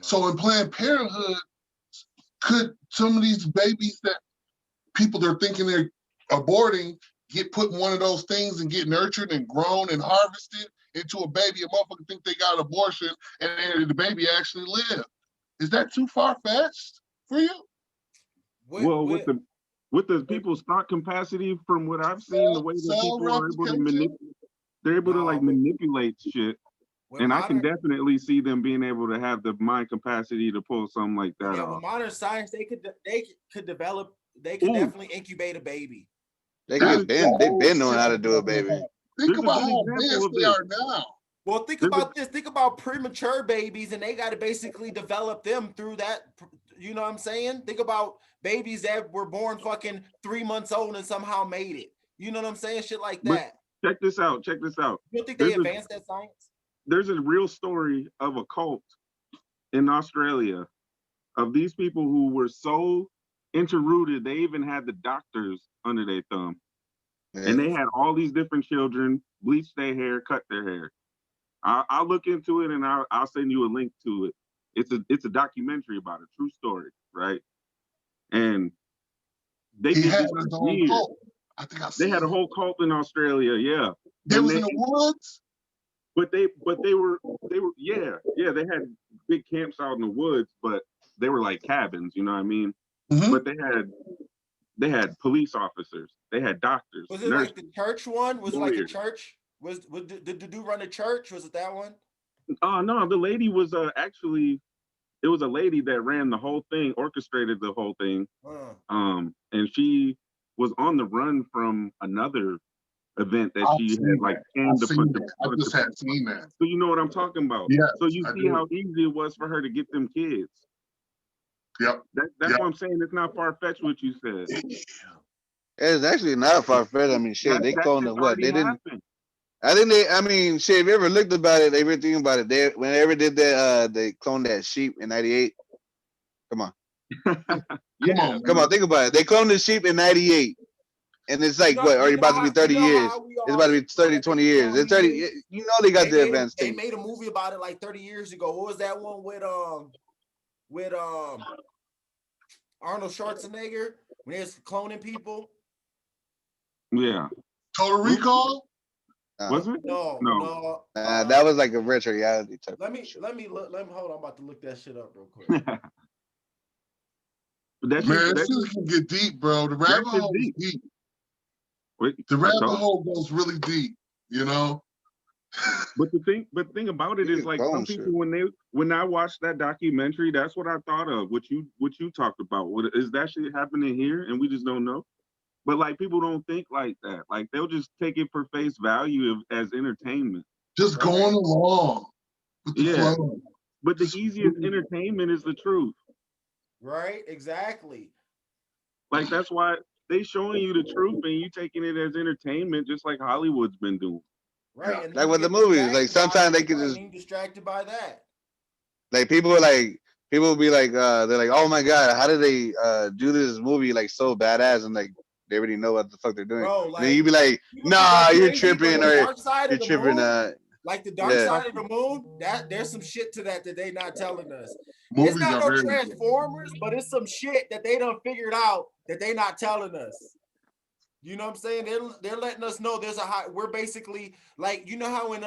So in Planned Parenthood, could some of these babies that people are thinking they're aborting get put in one of those things and get nurtured and grown and harvested into a baby? A motherfucker think they got an abortion and the baby actually lived. Is that too far-fetched for you? With the people's stock capacity, from what I've seen, the way that people are able to manipulate, they're able to like manipulate shit. And I can definitely see them being able to have the mind capacity to pull something like that off. With modern science, they could definitely incubate a baby. They've been knowing how to do it, baby. Think about how advanced they are now. Well, think about this. Think about premature babies, and they got to basically develop them through that. You know what I'm saying? Think about babies that were born fucking 3 months old and somehow made it. You know what I'm saying? Shit like that. Check this out. You don't think they advanced that science? There's a real story of a cult in Australia of these people who were so interrooted, they even had the doctors under their thumb. Yeah. And they had all these different children, bleach their hair, cut their hair. I'll look into it and I'll send you a link to it. It's a documentary about a true story, right? And they had a whole cult. I think they had a whole cult in Australia, yeah. They was in the woods. But they were they had big camps out in the woods, but they were like cabins, you know what I mean? Mm-hmm. But they had police officers, they had doctors. Was it nurses, like the church one? Was it like a church? Did the dude run a church? Was it that one? No, the lady was actually, it was a lady that ran the whole thing, orchestrated the whole thing. And she was on the run from another event that she had like canned I just had seen that. So you know what I'm talking about. Yeah. So you see how easy it was for her to get them kids. Yep. That's what I'm saying. It's not far-fetched what you said. It's actually not far-fetched. I mean, shit, they cloned it. What they didn't. I think shit, if you ever looked about it, everything about it, they whenever did that, they cloned that sheep in 98. Come on. Come on, think about it. They cloned the sheep in 98. And it's like, what, are you about to be 30 years? It's about to be 30, 20 years. It's 30, you know they got the advanced thing. They made a movie about it like 30 years ago. What was that one with Arnold Schwarzenegger when he was cloning people? Yeah. Total Recall? Was it? No. That was like a retro reality type. Let me hold on. I'm about to look that shit up real quick. That shit can get deep, bro. The rabbit hole is deep. The rabbit hole goes really deep, you know. But the thing about it is, like, some people when I watched that documentary, that's what I thought of. What you talked about. Is that shit happening here and we just don't know? But like, people don't think like that. Like, they'll just take it for face value as entertainment. Just going along. Yeah. But the easiest entertainment is the truth. Right? Exactly. Like, that's why they showing you the truth and you taking it as entertainment, just like Hollywood's been doing. Right. And like with the movies, like sometimes they can just being distracted by that. Like people will be like, they're like, oh my God, how did they do this movie like so badass, and like they already know what the fuck they're doing. Bro, like, then you be like, nah, you're tripping, or you're tripping. Like the dark side of the moon, there's some shit to that they not telling us. It's not no Transformers, but it's some shit that they done figured out that they not telling us. You know what I'm saying? They're letting us know there's we're basically like, you know how in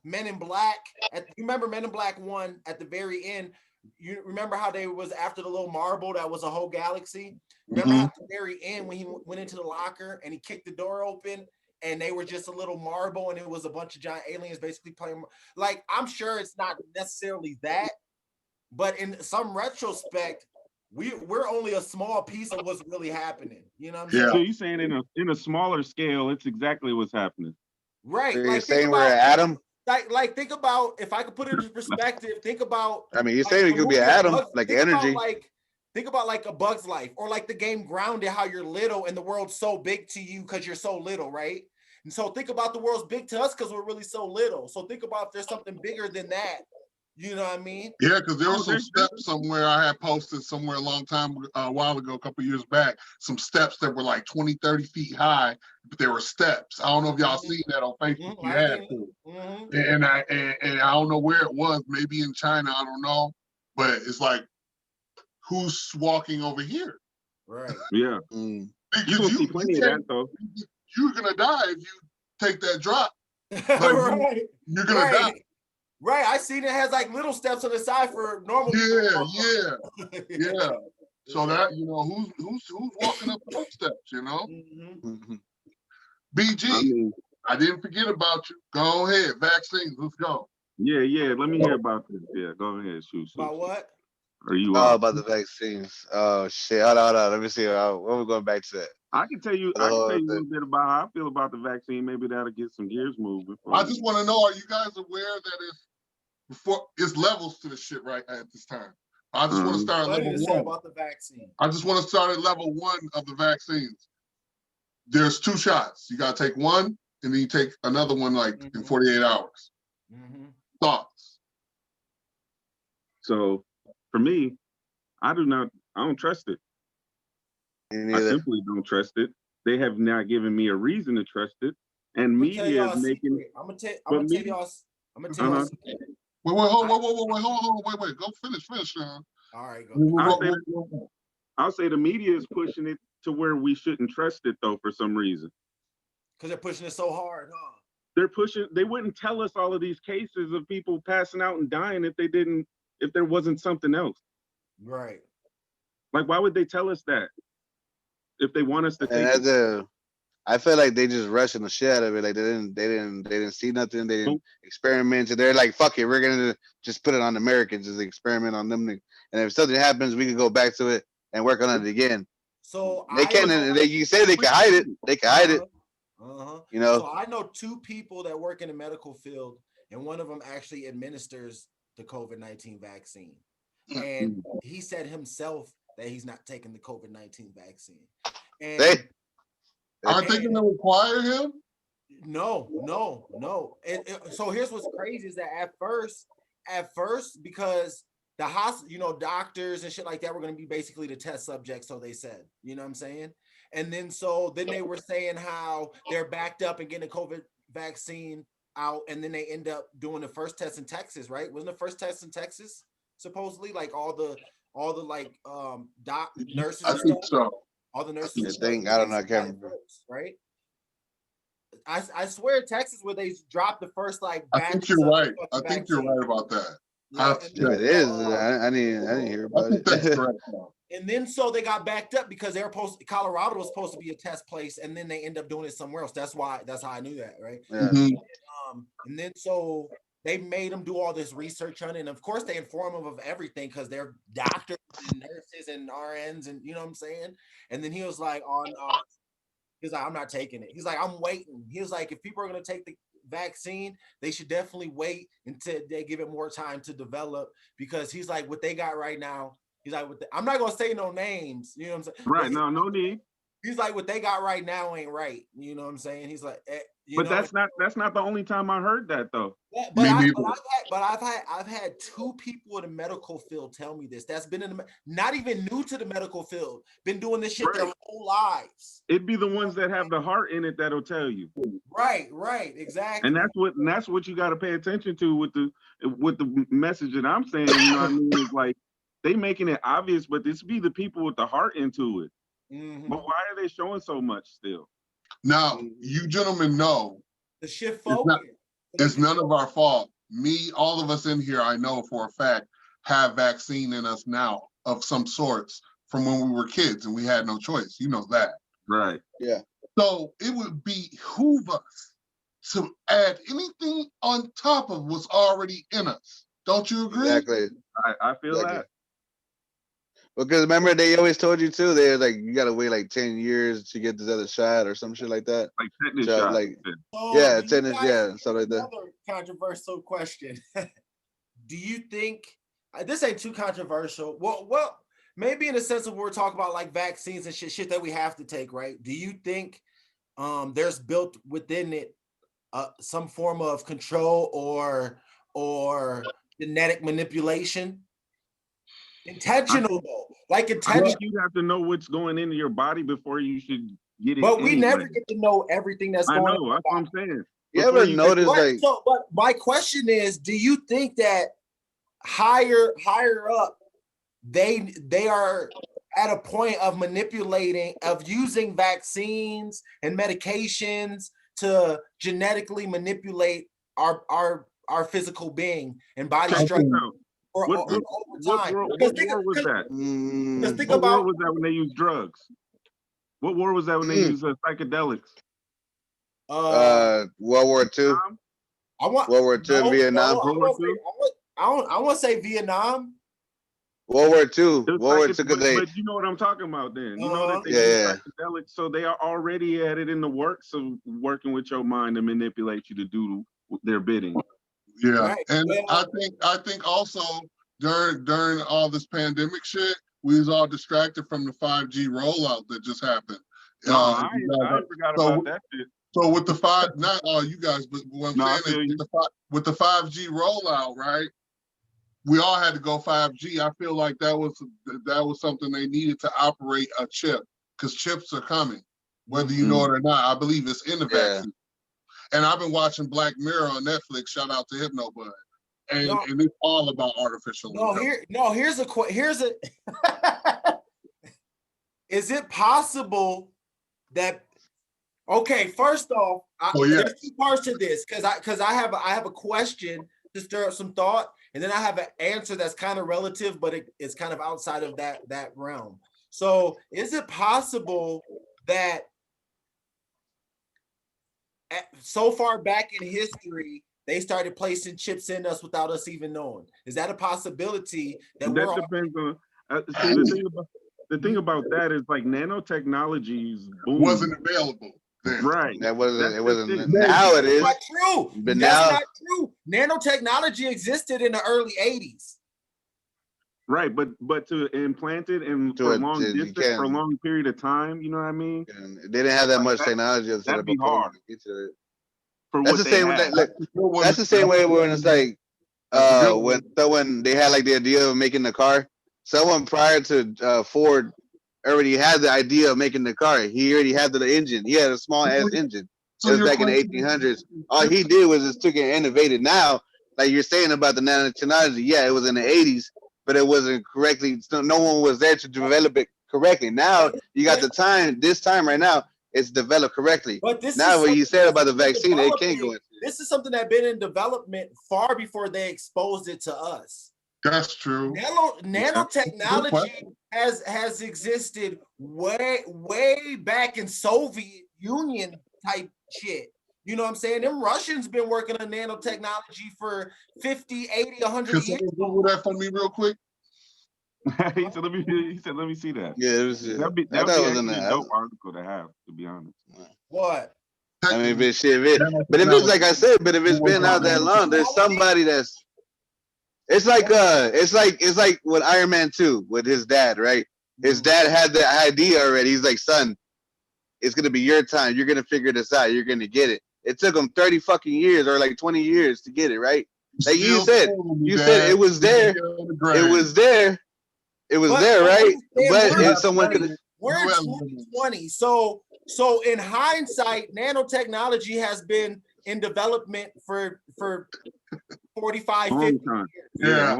Men in Black, you remember Men in Black 1 at the very end, you remember how they was after the little marble that was a whole galaxy? Remember at the very end when he went into the locker and he kicked the door open and they were just a little marble and it was a bunch of giant aliens basically playing. Like, I'm sure it's not necessarily that, but in some retrospect, we're only a small piece of what's really happening. You know what I'm saying? So you're saying in a smaller scale, it's exactly what's happening. Right. So you're saying we're an atom? Like think about, if I could put it into perspective, think about. I mean, you're saying it could be an atom, like energy. Think about like A Bug's Life, or like the game Grounded, how you're little and the world's so big to you because you're so little, right? And so think about the world's big to us because we're really so little. So think about if there's something bigger than that. You know what I mean? Yeah, because there was some steps somewhere I had posted somewhere a while ago, a couple years back, some steps that were like 20, 30 feet high, but they were steps. I don't know if y'all seen that on Facebook. You had to. And I don't know where it was, maybe in China, I don't know. But it's like, who's walking over here? Right. Yeah. You see plenty of that though. You're gonna die if you take that drop. Like, right. You're gonna die. Right, I seen it has like little steps on the side for normal. Yeah. So that, who's walking up those steps, BG, I didn't forget about you. Go ahead, vaccines, let's go. Yeah. Let me hear about this. Yeah, go ahead, shoot. About what? Are you? About the vaccines. Oh shit! Hold on. Let me see. When we going back to that. I can tell you a little bit about how I feel about the vaccine. Maybe that'll get some gears moving. I just want to know: are you guys aware that it's levels to the shit right at this time? I just want to start at level 1. About the vaccine. I just want to start at level 1 of the vaccines. There's 2 shots. You got to take one, and then you take another one in 48 hours. Thoughts? So, for me, I don't trust it. I simply don't trust it. They have not given me a reason to trust it. And media is making. I'm gonna tell y'all. Wait, hold on. Wait. Go finish, Sean. All right, go. I'll say the media is pushing it to where we shouldn't trust it though, for some reason. Because they're pushing it so hard, huh? They wouldn't tell us all of these cases of people passing out and dying if there wasn't something else. Right. Like, why would they tell us that if they want us to think? I feel like they just rushing the shit out of it. Like they didn't see nothing. They didn't experiment. So they're like, fuck it, we're gonna just put it on Americans, just experiment on them. And if something happens, we can go back to it and work on it again. So they can. You say they can hide it. They can hide it. So I know 2 people that work in the medical field, and one of them actually administers the COVID-19 vaccine. And he said himself that he's not taking the COVID-19 vaccine. And aren't they going to require him? No. So here's what's crazy is that at first, because the hospital, doctors and shit like that were going to be basically the test subjects, so they said, you know what I'm saying? And then they were saying how they're backed up and getting a COVID vaccine out, and then they end up doing the first test in Texas, right? Wasn't the first test in Texas supposedly? Like all the nurses. I think so. All the nurses. I don't know. I can't remember. Right. I swear Texas where they dropped the first I think you're right. I think you're right about that. It is. I didn't hear about it. That's correct. And then so they got backed up because Colorado was supposed to be a test place, and then they end up doing it somewhere else. That's how I knew that, right? Yeah. And then so they made them do all this research on it, and of course they inform them of everything because they're doctors and nurses and RNs, and you know what I'm saying. And then he was like, he's like, I'm not taking it. He's like, I'm waiting. He was like, if people are gonna take the vaccine, they should definitely wait until they give it more time to develop, because he's like, what they got right now. He's like, I'm not gonna say no names, you know what I'm saying? Right, no need. He's like, what they got right now ain't right, you know what I'm saying? He's like, but that's not the only time I heard that though. Yeah, I've had 2 people in the medical field tell me this. That's been not even new to the medical field, been doing this shit their whole lives. It'd be the ones that have the heart in it that'll tell you. Right, exactly. And that's what you got to pay attention to with the message that I'm saying. You know what I mean? It's like they making it obvious, but this be the people with the heart into it. But why are they showing so much still? Now, you gentlemen know the shit it's none of our fault. All of us in here, I know for a fact, have vaccine in us now of some sorts from when we were kids and we had no choice. You know that. Right. Yeah. So it would behoove us to add anything on top of what's already in us. Don't you agree? Exactly. I feel that. Because remember, they always told you too. They're like, you gotta wait like 10 years to get this other shot or some shit like that. Like tetanus shot. Like, So yeah, tetanus, yeah, stuff like that. Another controversial question. Do you think this ain't too controversial? Well, maybe in the sense of we're talking about like vaccines and shit that we have to take, right? Do you think there's built within it some form of control or genetic manipulation? Intentional though, like intentional. You have to know what's going into your body before you should get it. But we never get to know everything that's going on. That's what I'm saying. You ever notice like? So, but my question is, do you think that higher up, they are at a point of manipulating, of using vaccines and medications to genetically manipulate our physical being and body structure? What war was that? What war was that when they used drugs? What war was that when they used psychedelics? World War II. World War II, Vietnam. I want to say Vietnam. World War II. World War II. But you know what I'm talking about then. You know that they use psychedelics, so they are already at it in the works of working with your mind to manipulate you to do their bidding. Yeah, right. And I think also during all this pandemic shit, we was all distracted from the 5G rollout that just happened. I forgot about that shit. So with the not all you guys, but what I'm saying is with the 5G rollout, right? We all had to go 5G. I feel like that was something they needed to operate a chip, because chips are coming, whether you know it or not. I believe it's in the vaccine. And I've been watching Black Mirror on Netflix. Shout out to HypnoBud, and it's all about artificial intelligence. Here's a. Is it possible that? Okay, first off, there's two parts to this because I have a question to stir up some thought, and then I have an answer that's kind of relative, but it's kind of outside of that realm. So, is it possible that so far back in history, they started placing chips in us without us even knowing? Is that a possibility? That depends on. See, the thing about that is like nanotechnologies wasn't available then. Right. It wasn't. Now it is. That's not true. But that's not true. Nanotechnology existed in the early 80s. Right, but to implant it and for a long distance, for a long period of time, you know what I mean? They didn't have that much technology. That'd be hard. That's the same way when it's like when they had like the idea of making the car. Someone prior to Ford already had the idea of making the car. He already had the engine. He had a small ass engine. It was back in the 1800s. All he did was just took it and innovated. Now, like you're saying about the nanotechnology, yeah, it was in the 80s, but it wasn't correctly. No one was there to develop it correctly. Now you got the time. This time right now, it's developed correctly. But this now what you said about the vaccine, it can't go into. This is something that's been in development far before they exposed it to us. That's true. Nanotechnology has existed way back in Soviet Union type shit. You know what I'm saying? Them Russians been working on nanotechnology for 50, 80, 100 years. Can you Google that for me real quick? He said, let me see that. Yeah, it was. That'd be a dope article to have, to be honest. What? I mean, but if it's like I said, but if it's been out that long, there's somebody that's. It's like with Iron Man 2 with his dad, right? His dad had the idea already. He's like, son, it's gonna be your time. You're gonna figure this out. You're gonna get it. It took him 30 fucking years or like 20 years to get it, right? Like you said it was there. It was there. It was there, right? But someone could. We're in 2020, so in hindsight, nanotechnology has been in development for 45, 50 years. Yeah.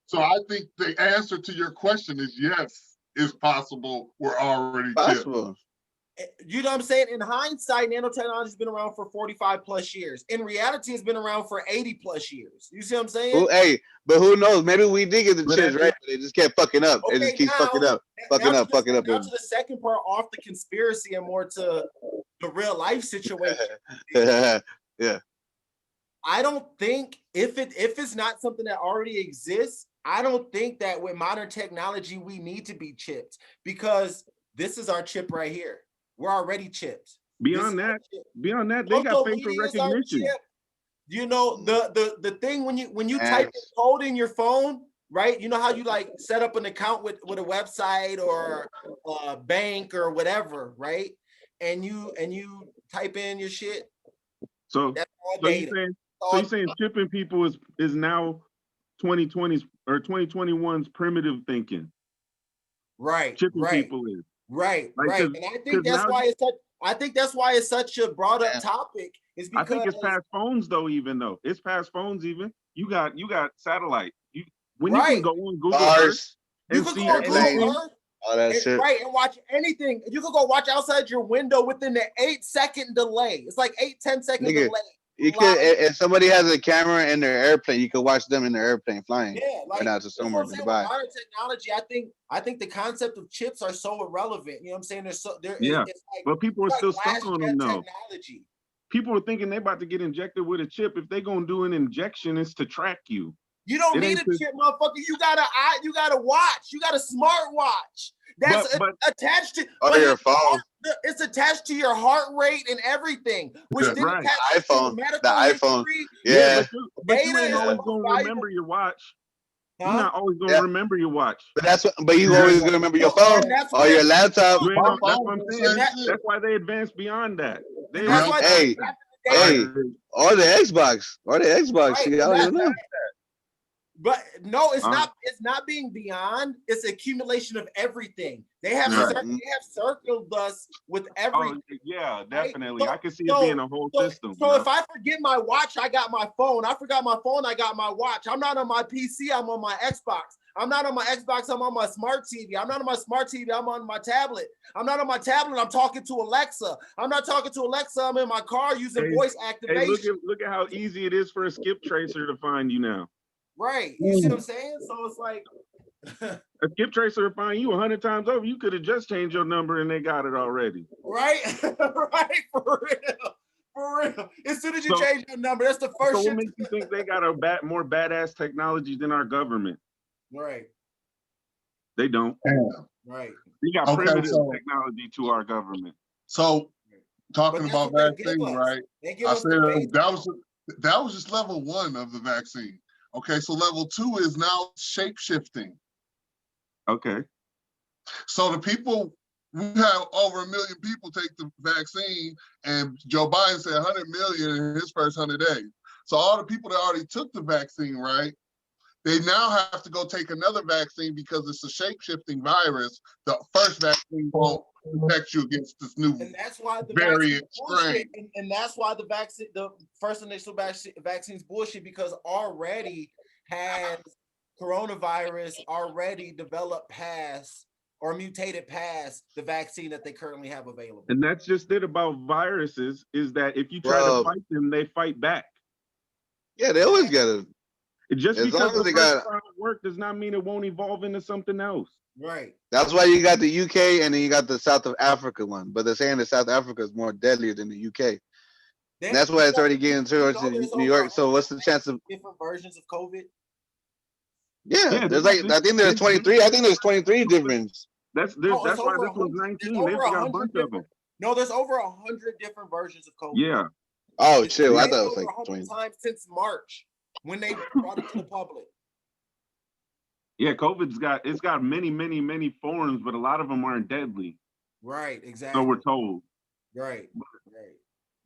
So I think the answer to your question is yes, it's possible. We're already possible. You know what I'm saying? In hindsight, nanotechnology has been around for 45 plus years. In reality, it's been around for 80 plus years. You see what I'm saying? Well, hey, but who knows? Maybe we did get the chips right. They just kept fucking up. Okay, it just keeps fucking up. Now to the second part, off the conspiracy and more to the real life situation. Yeah. I don't think if it's not something that already exists, I don't think that with modern technology we need to be chipped, because this is our chip right here. We're already chipped. Beyond that, they got Social facial media is our recognition. chip. You know, the thing when you type in code in your phone, right? You know how you like set up an account with a website or a bank or whatever, right? And you type in your shit. So that's all so data. you're saying chipping people is now 2020's or 2021's primitive thinking. Right. Chipping people is. Right. Like, right. And I think that's why it's such a brought up topic. Is because I think it's past phones though, it's past phones even. You got satellite. When you can go on Google Earth and see everything. All that shit. Right, and watch anything. You can go watch outside your window within the 8-second delay. It's like 8-10 second delay. You could, if somebody has a camera in their airplane, you could watch them in their airplane flying. Yeah, like not to somewhere in Dubai. Modern technology, I think the concept of chips are so irrelevant. You know what I'm saying? It's like, but people are still stuck on them though. Technology. People are thinking they're about to get injected with a chip. If they're gonna do an injection, it's to track you. You don't need a chip, motherfucker. You got a watch. You got a smart watch. That's attached to your phone. It's attached to your heart rate and everything. Which right. The iPhone. Yeah. But you ain't always gonna remember your watch. You're not always gonna remember your watch. But you always gonna remember your phone or your laptop. That's what I'm saying. That's why they advanced beyond that. Or the Xbox. Right. I don't even know. But no, it's not. It's not being beyond. It's accumulation of everything. They have circled us with everything. Yeah, definitely. Right? I can see it being a whole system. So if I forget my watch, I got my phone. I forgot my phone, I got my watch. I'm not on my PC. I'm on my Xbox. I'm not on my Xbox. I'm on my smart TV. I'm not on my smart TV. I'm on my tablet. I'm not on my tablet. I'm talking to Alexa. I'm not talking to Alexa. I'm in my car using voice activation. Hey, look at how easy it is for a skip tracer to find you now. Right. You see what I'm saying? So it's like a skip tracer will find you 100 times over. You could have just changed your number and they got it already. Right? Right, for real. As soon as you change your number, that's the first shit. So what makes you think they got more badass technology than our government? Right. They don't. Yeah. Right. We got primitive technology to our government. So talking about vaccine, right? I said that was just level 1 of the vaccine. Okay, so level 2 is now shape-shifting. Okay. So we have over 1 million people take the vaccine, and Joe Biden said 100 million in his first 100 days. So all the people that already took the vaccine, right, they now have to go take another vaccine because it's a shape-shifting virus. The first vaccine won't protect you against this new variant strain. And that's why the first initial vaccine's bullshit, because already has coronavirus already developed past or mutated past the vaccine that they currently have available. And that's just it about viruses, is that if you try to fight them, they fight back. Yeah, they always gotta. Just because the first try to work does not mean it won't evolve into something else. Right. That's why you got the UK and then you got the South of Africa one. But they're saying that South Africa is more deadlier than the UK. And that's why it's already getting towards New York. So what's the chance of different versions of COVID? Yeah, there's I think there's 23. I think there's 23 difference. That's why this was 19. They've got a bunch of them. No, there's over 100 different versions of COVID. Yeah. Oh shit! I thought it was like 20 times since March when they brought it to the public. Yeah, COVID's got many forms, but a lot of them aren't deadly. Right, exactly. So we're told. Right.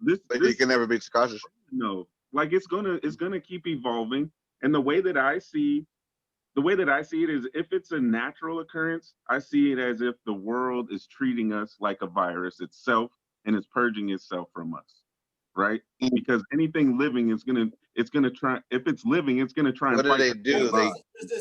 But you can never be too cautious. No, like it's gonna keep evolving, and the way that I see it is, if it's a natural occurrence, I see it as if the world is treating us like a virus itself and it's purging itself from us, right? Because anything living is gonna try. If it's living, it's gonna try. What and do they do?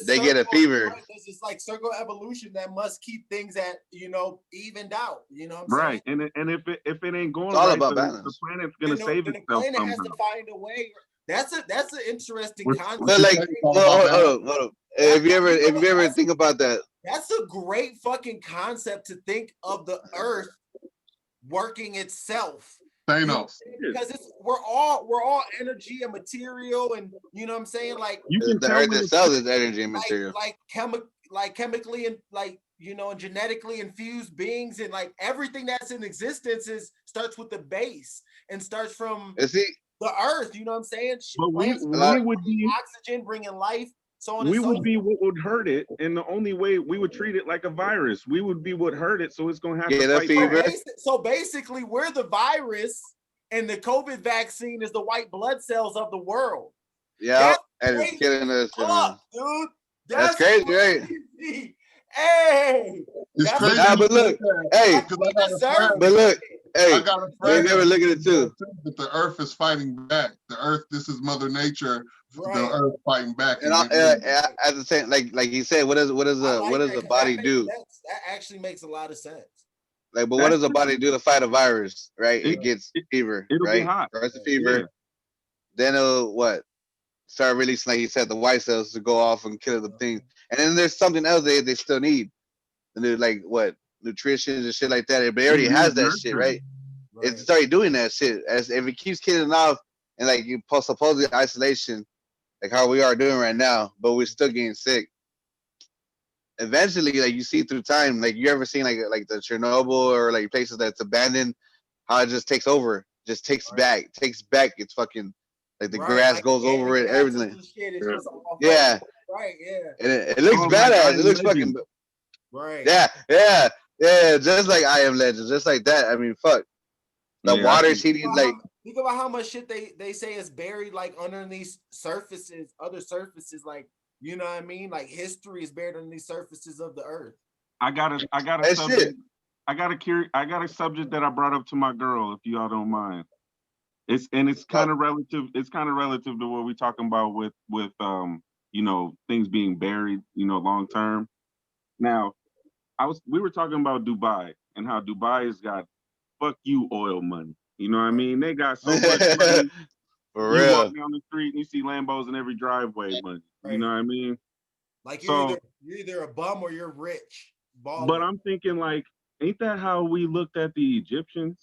They get a fever. There's this like circle evolution that must keep things at evened out. You know what I'm right. saying? And if it ain't going it's all right, about the balance. planet's gonna save itself. The planet has to find a way. That's an interesting concept. But like, hold on. If you ever think about that, that's a great fucking concept to think of the Earth working itself. Thanos. Because we're all energy and material, and you know what I'm saying? Like you can the tell earth itself is energy and material. Like chemically and like and genetically infused beings, and like everything that's in existence starts with the base and starts from the earth. You know what I'm saying? But we would be oxygen, bringing life. So on we and so would be what would hurt it, and the only way we would treat it like a virus. We would be what hurt it, so it's gonna have to fight fever. So basically, we're the virus, and the COVID vaccine is the white blood cells of the world. Yeah, and it's killing us, dude. That's crazy, right? Hey, it's crazy. But look, hey, but look, hey, I got a friend never look at it too. That the earth is fighting back. The earth, this is Mother Nature. Right. The earth fighting back. And at the same, like he said, what does the body do? That actually makes a lot of sense. Like, but what does the body do to fight a virus? Right, it gets fever. It'll right, get hot. Starts the fever. Yeah. Then it'll start releasing, like he said, the white cells to go off and kill the thing. And then there's something else they still need. And they're like nutrition and shit like that. But it already has that shit, right? It started doing that shit. As if it keeps killing off and like you supposedly isolation, like how we are doing right now, but we're still getting sick. Eventually, like you see through time, like you ever seen like the Chernobyl or like places that's abandoned, how it just takes over, just takes back its fucking like the grass goes over it, everything. Yeah. Right, yeah. And it looks badass. It looks fucking right. Yeah, just like I Am Legend, just like that. I mean, fuck. The water's heating like. Think about how much shit they say is buried like underneath surfaces, other surfaces, like you know what I mean? Like history is buried underneath surfaces of the earth. I got a subject. I got a subject that I brought up to my girl, if y'all don't mind. It's kind of relative. It's kind of relative to what we're talking about with things being buried, long term. Now, we were talking about Dubai and how Dubai has got fuck you oil money. You know what I mean? They got so much money. For you real. walk down the street and you see Lambos in every driveway money. You know what I mean? Like you're either a bum or you're rich. Baller. But I'm thinking like, ain't that how we looked at the Egyptians?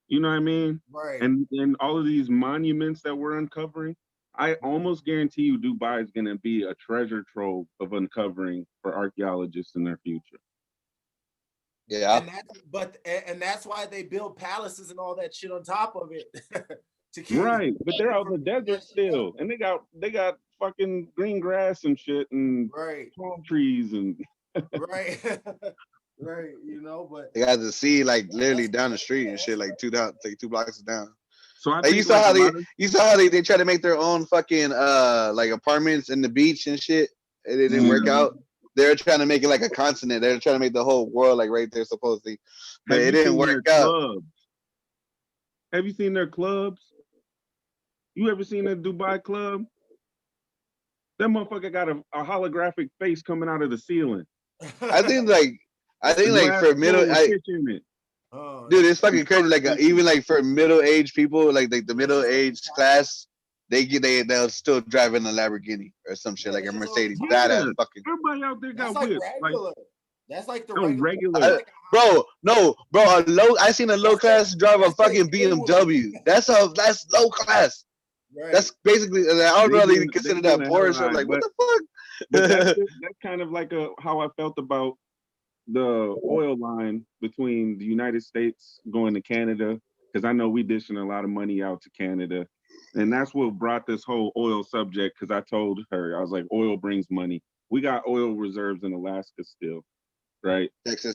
You know what I mean? Right. And all of these monuments that we're uncovering, I almost guarantee you Dubai is going to be a treasure trove of uncovering for archaeologists in their future. Yeah. And that's why they build palaces and all that shit on top of it. Right, but they're out in the desert still, and they got fucking green grass and shit and palm trees and right, but they got the sea like literally down the street and shit, like 2 blocks down. So like you saw how they try to make their own fucking like apartments in the beach and shit, and it didn't work out. They're trying to make it like a continent. They're trying to make the whole world like right there supposedly, but it didn't work out. Have you seen their clubs? You ever seen a Dubai club? That motherfucker got a holographic face coming out of the ceiling. I think for middle, dude, it's fucking crazy. Like even like for middle-aged people, like the middle-aged class, they'll still drive in a Lamborghini or some shit, like a Mercedes. Badass fucking. Everybody out there got whips. That's like the regular. Bro, I seen a low class drive a fucking BMW. That's low class. Right. That's basically, I don't really consider that Porsche. I'm like, what the fuck? But that's kind of like how I felt about the oil line between the United States going to Canada, because I know we dishing a lot of money out to Canada. And that's what brought this whole oil subject, because I told her, I was like, oil brings money. We got oil reserves in Alaska still, right? Texas.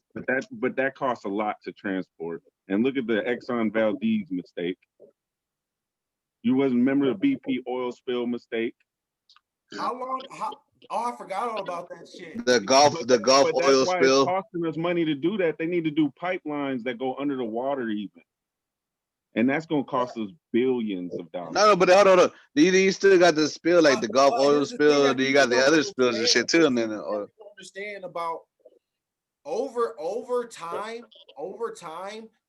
But that costs a lot to transport. And look at the Exxon Valdez mistake. You wasn't remember the BP oil spill mistake? How long? I forgot all about that shit. The Gulf oil spill. It's costing us money to do that. They need to do pipelines that go under the water even. And that's going to cost us billions of dollars. No, but hold on. You still got the spill, like the Gulf oil spill. Then you got the other spills and shit too. And then understand about over time,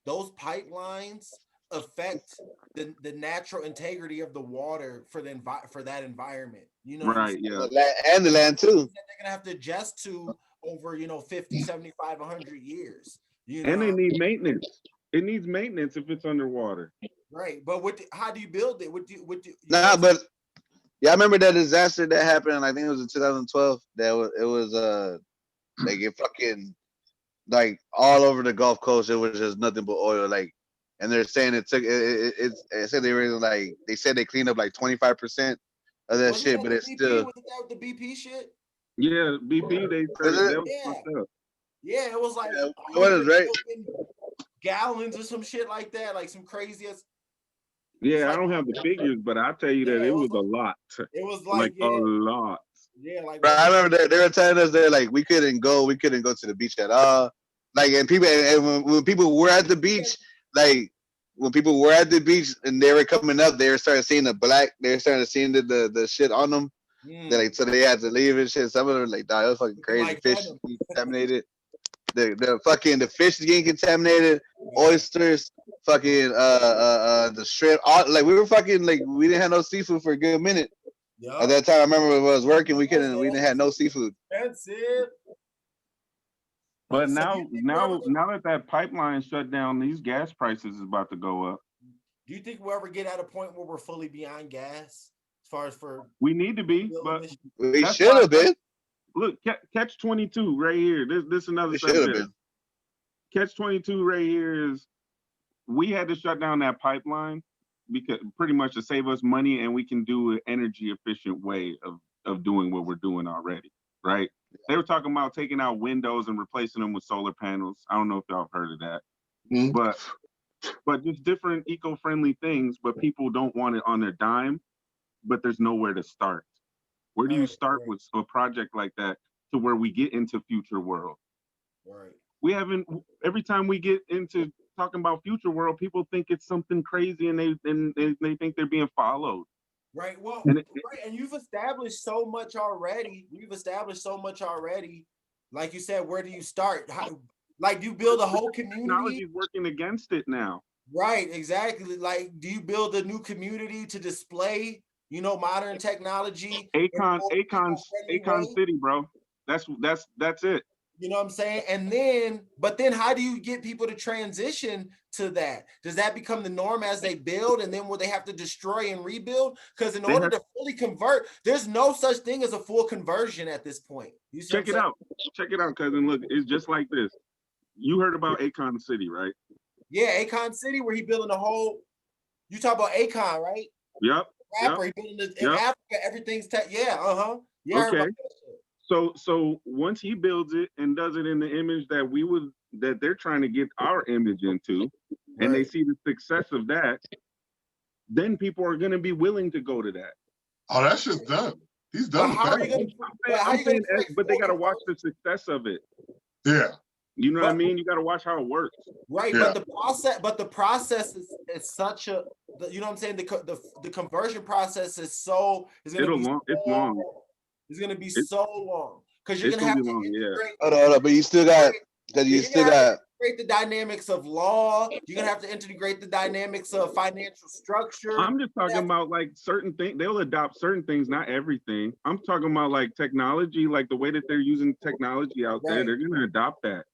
those pipelines affect the natural integrity of the water for that environment. You know, right? Yeah, and the land too. They're gonna have to adjust to over 50, 75, 100 years. And they need maintenance. It needs maintenance if it's underwater. Right, but how do you build it? Nah, but yeah, I remember that disaster that happened. I think it was in 2012. It was like it fucking like all over the Gulf Coast. It was just nothing but oil. Like, and they're saying it took it said they were like they said they cleaned up like 25% of that shit, but it's still. Was that the BP shit? Yeah, BP. They fucked up. Yeah, it was like it was right. Gallons or some shit like that, like some craziest. Yeah, I don't have the figures, but I'll tell you that it was a lot. It was like a lot. Yeah, like I remember that they were telling us that like we couldn't go to the beach at all. Like, and people, and when people were at the beach, like when people were at the beach and they were coming up, they were starting seeing the black. They were starting to see the shit on them. Like, so they had to leave and shit. Some of them were like, "Dog, it was fucking crazy. Like fish contaminated. The fish getting contaminated. Oysters, fucking the shrimp. All, like we were fucking like we didn't have no seafood for a good minute. Yep. At that time, I remember when I was working, we didn't have no seafood. That's it. But now that pipeline shut down, these gas prices is about to go up. Do you think we'll ever get at a point where we're fully beyond gas? As far as we need to be, but we should have been. Look, catch 22 right here. This another subject. Catch 22 right here is we had to shut down that pipeline because pretty much to save us money, and we can do an energy efficient way of doing what we're doing already, right? They were talking about taking out windows and replacing them with solar panels. I don't know if y'all have heard of that, but just different eco-friendly things. But people don't want it on their dime, but there's nowhere to start. Where do you start with a project like that to where we get into future world? Right. We haven't. Every time we get into talking about future world, people think it's something crazy, and they think they're being followed. Right. Well, and you've established so much already. Like you said, where do you start? Like, do you build a whole community? Technology's working against it now. Right. Exactly. Like, do you build a new community to display, modern technology? Akon City, bro. That's it. You know what I'm saying? But then how do you get people to transition to that? Does that become the norm as they build, and then will they have to destroy and rebuild? Because in order to fully convert, there's no such thing as a full conversion at this point. Check it out, cousin. Look, it's just like this. You heard about Akon City, right? Yeah, Akon City, where he building a whole. You talk about Akon, right? Yep. Rapper, he building in Africa. Everything's Yeah. Okay. So once he builds it and does it in the image that they're trying to get our image into, and they see the success of that, then people are going to be willing to go to that. Oh, that's just done. He's done. But they got to watch the success of it. Yeah. You know what I mean? You got to watch how it works. Right. Yeah. But the process is such a, you know what I'm saying? The conversion process is long. It's long. It's gonna be so long because you're gonna have to integrate. Hold on, but you still got integrate the dynamics of law. You're gonna have to integrate the dynamics of financial structure. I'm just talking about like certain things. They'll adopt certain things, not everything. I'm talking about like technology, like the way that they're using technology out there. They're gonna adopt that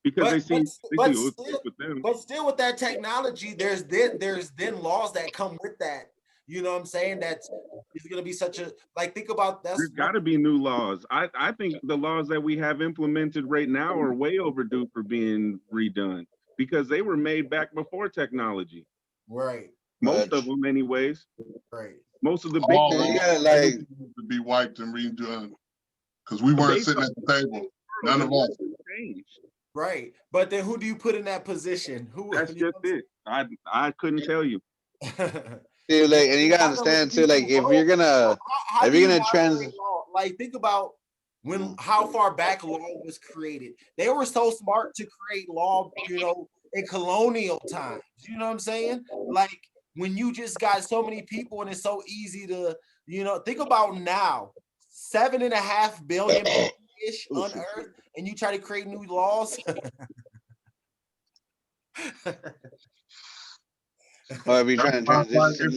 because they see with them. But still, with that technology, there's then laws that come with that. You know what I'm saying? It's going to be such a, like, think about that. There's got to be new laws. I think the laws that we have implemented right now are way overdue for being redone because they were made back before technology. Right. Most of them anyways. Right. Most of the big things to be wiped and redone because we weren't sitting at the table. None of us. Right. But then who do you put in that position? That's just it. I couldn't tell you. Dude, like, and you gotta understand too, like, if you're gonna like, think about how far back law was created. They were so smart to create law, in colonial times. You know what I'm saying? Like, when you just got so many people and it's so easy to, think about now, 7.5 billion ish on Earth, and you try to create new laws. Or if you're trying to transition,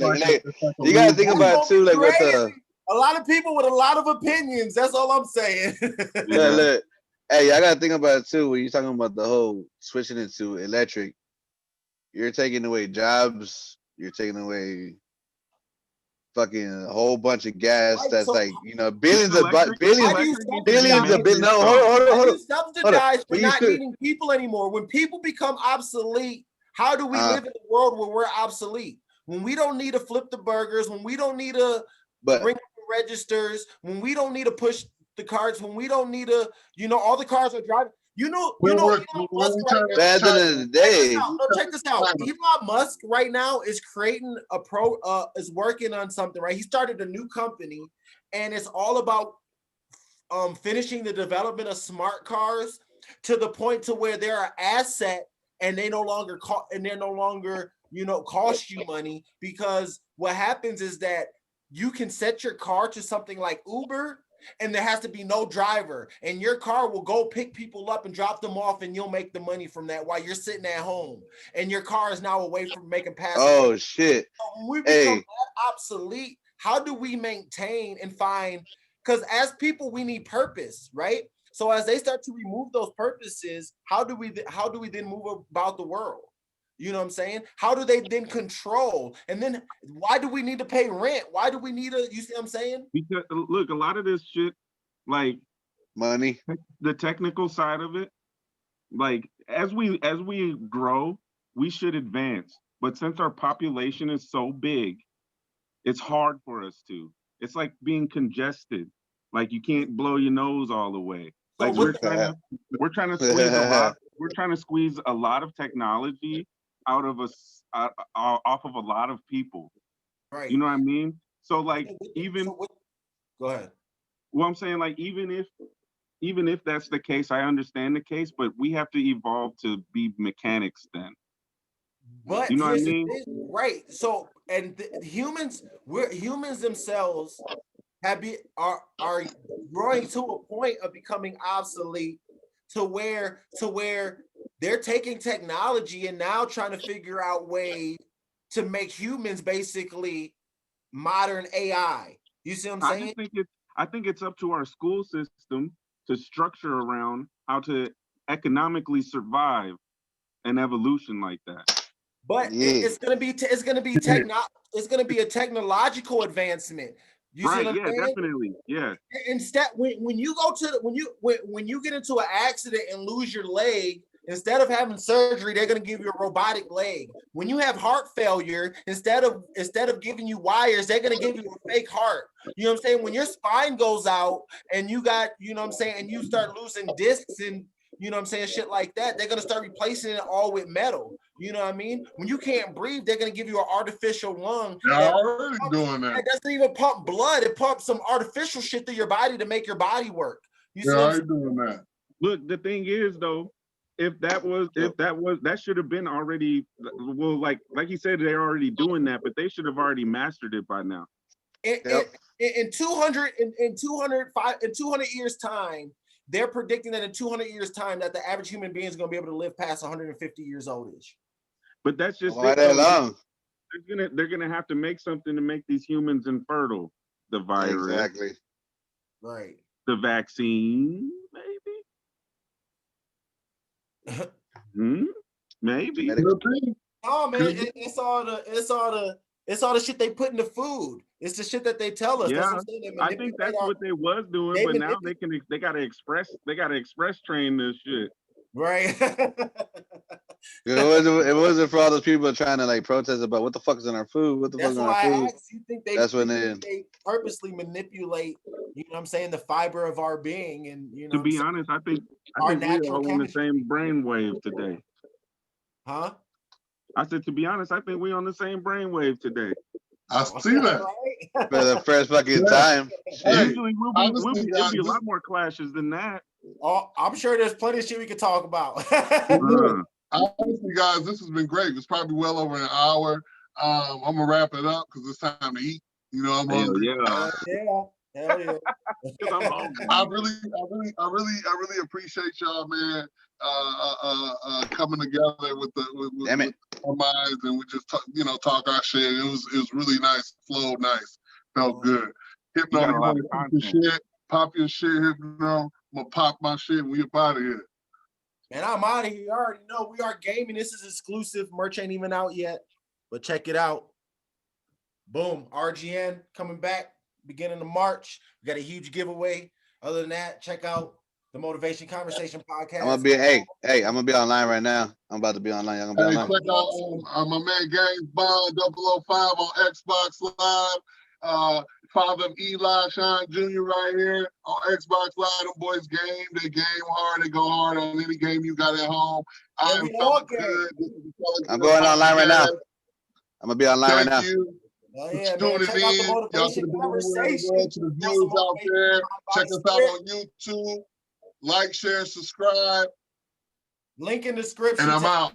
you gotta think about too, like with a lot of people with a lot of opinions. That's all I'm saying. Look, hey, I gotta think about it too when you're talking about the whole switching it to electric. you're taking away jobs. You're taking away fucking a whole bunch of gas. Right, that's so like, you know, billions of how do you hold on. subsidize for not needing people anymore? When people become obsolete, how do we live in a world where we're obsolete? When we don't need to flip the burgers, when we don't need to bring up the registers, when we don't need to push the carts, when we don't need to, you know, all the cars are driving. Elon Musk right now, check this out. Elon Musk right now is creating is working on something, right? He started a new company, and it's all about finishing the development of smart cars to the point to where they're an asset, and they no longer cost you money, because what happens is that you can set your car to something like Uber, and there has to be no driver, and your car will go pick people up and drop them off, and you'll make the money from that while you're sitting at home, and your car is now away from making passes. Oh shit. So when we become that obsolete, how do we maintain and find, because as people we need purpose, right? So as they start to remove those purposes, how do we then move about the world? You know what I'm saying? How do they then control? And then why do we need to pay rent? Why do we need you see what I'm saying? Because look, a lot of this shit, like money, the technical side of it, like as we grow, we should advance. But since our population is so big, it's hard for us to. It's like being congested. Like you can't blow your nose all the way. Like we're trying to squeeze a lot. We're trying to squeeze a lot of technology out of us, off of a lot of people. Right. You know what I mean? So like go ahead. Well, I'm saying, like, even if that's the case, I understand the case, but we have to evolve to be mechanics then. But you know what I mean? Right. So, and humans themselves are growing to a point of becoming obsolete, to where they're taking technology and now trying to figure out ways to make humans basically modern AI. You see what I'm saying? I think it's up to our school system to structure around how to economically survive an evolution like that. But it's gonna be a technological advancement. You see what I'm saying? Definitely. Yeah. Instead, when you get into an accident and lose your leg, instead of having surgery, they're gonna give you a robotic leg. When you have heart failure, instead of giving you wires, they're gonna give you a fake heart. You know what I'm saying? When your spine goes out and you got, you know what I'm saying, and you start losing discs and, you know what I'm saying, shit like that, they're gonna start replacing it all with metal. You know what I mean? When you can't breathe, they're gonna give you an artificial lung. They're already doing that. It doesn't even pump blood. It pumps some artificial shit through your body to make your body work. They're already doing that. Look, the thing is though, that should have been already, well, like you said, they're already doing that, but they should have already mastered it by now. In 200 years time, they're predicting that in 200 years time that the average human being is going to be able to live past 150 years old-ish. But that's just why that long? They're gonna have to make something to make these humans infertile. The virus, exactly. Right. The vaccine, maybe. Maybe. Oh man, it's all the shit they put in the food. It's the shit that they tell us. Yeah, I think that's what they was doing, but now they gotta express train this shit. Right. It wasn't for all those people trying to like protest about what the fuck is in our food. What the fuck is in our food? You think they purposely manipulate, you know what I'm saying, the fiber of our being, and you know. To be honest, I think we all on the same brainwave today. Huh? I said, to be honest, I think we on the same brainwave today. I see that. For the first fucking time. Usually it'll be a lot more clashes than that. Oh, I'm sure there's plenty of shit we could talk about. Honestly, guys, this has been great. It's probably well over an hour. I'm gonna wrap it up because it's time to eat. You know, I'm hungry. Hell yeah. I really appreciate y'all, man. Coming together with our minds, and we just talk our shit. It was really nice, flowed nice, felt good. Hypno, you want to pop your shit, Hypno. I'm gonna pop my shit and we up out of here. Man, I'm out of here. You already know we are gaming. This is exclusive. Merch ain't even out yet, but check it out. Boom. RGN coming back beginning of March. We got a huge giveaway. Other than that, check out the Motivation Conversation podcast. I'm gonna be I'm gonna be online right now. I'm about to be online. I'm gonna be online. Check out my man Games Bond 005 on Xbox Live. Father of Eli Sean Jr. right here on Xbox Live. Them boys game. They game hard. They go hard on any game you got at home. I'm going online right now. I'm gonna be online right now. Thank you. Oh, yeah, tuning man. Check out the in. Y'all Motivation Conversation. to the viewers out there. Check us out on YouTube. Like, share, subscribe. Link in the description. And I'm out.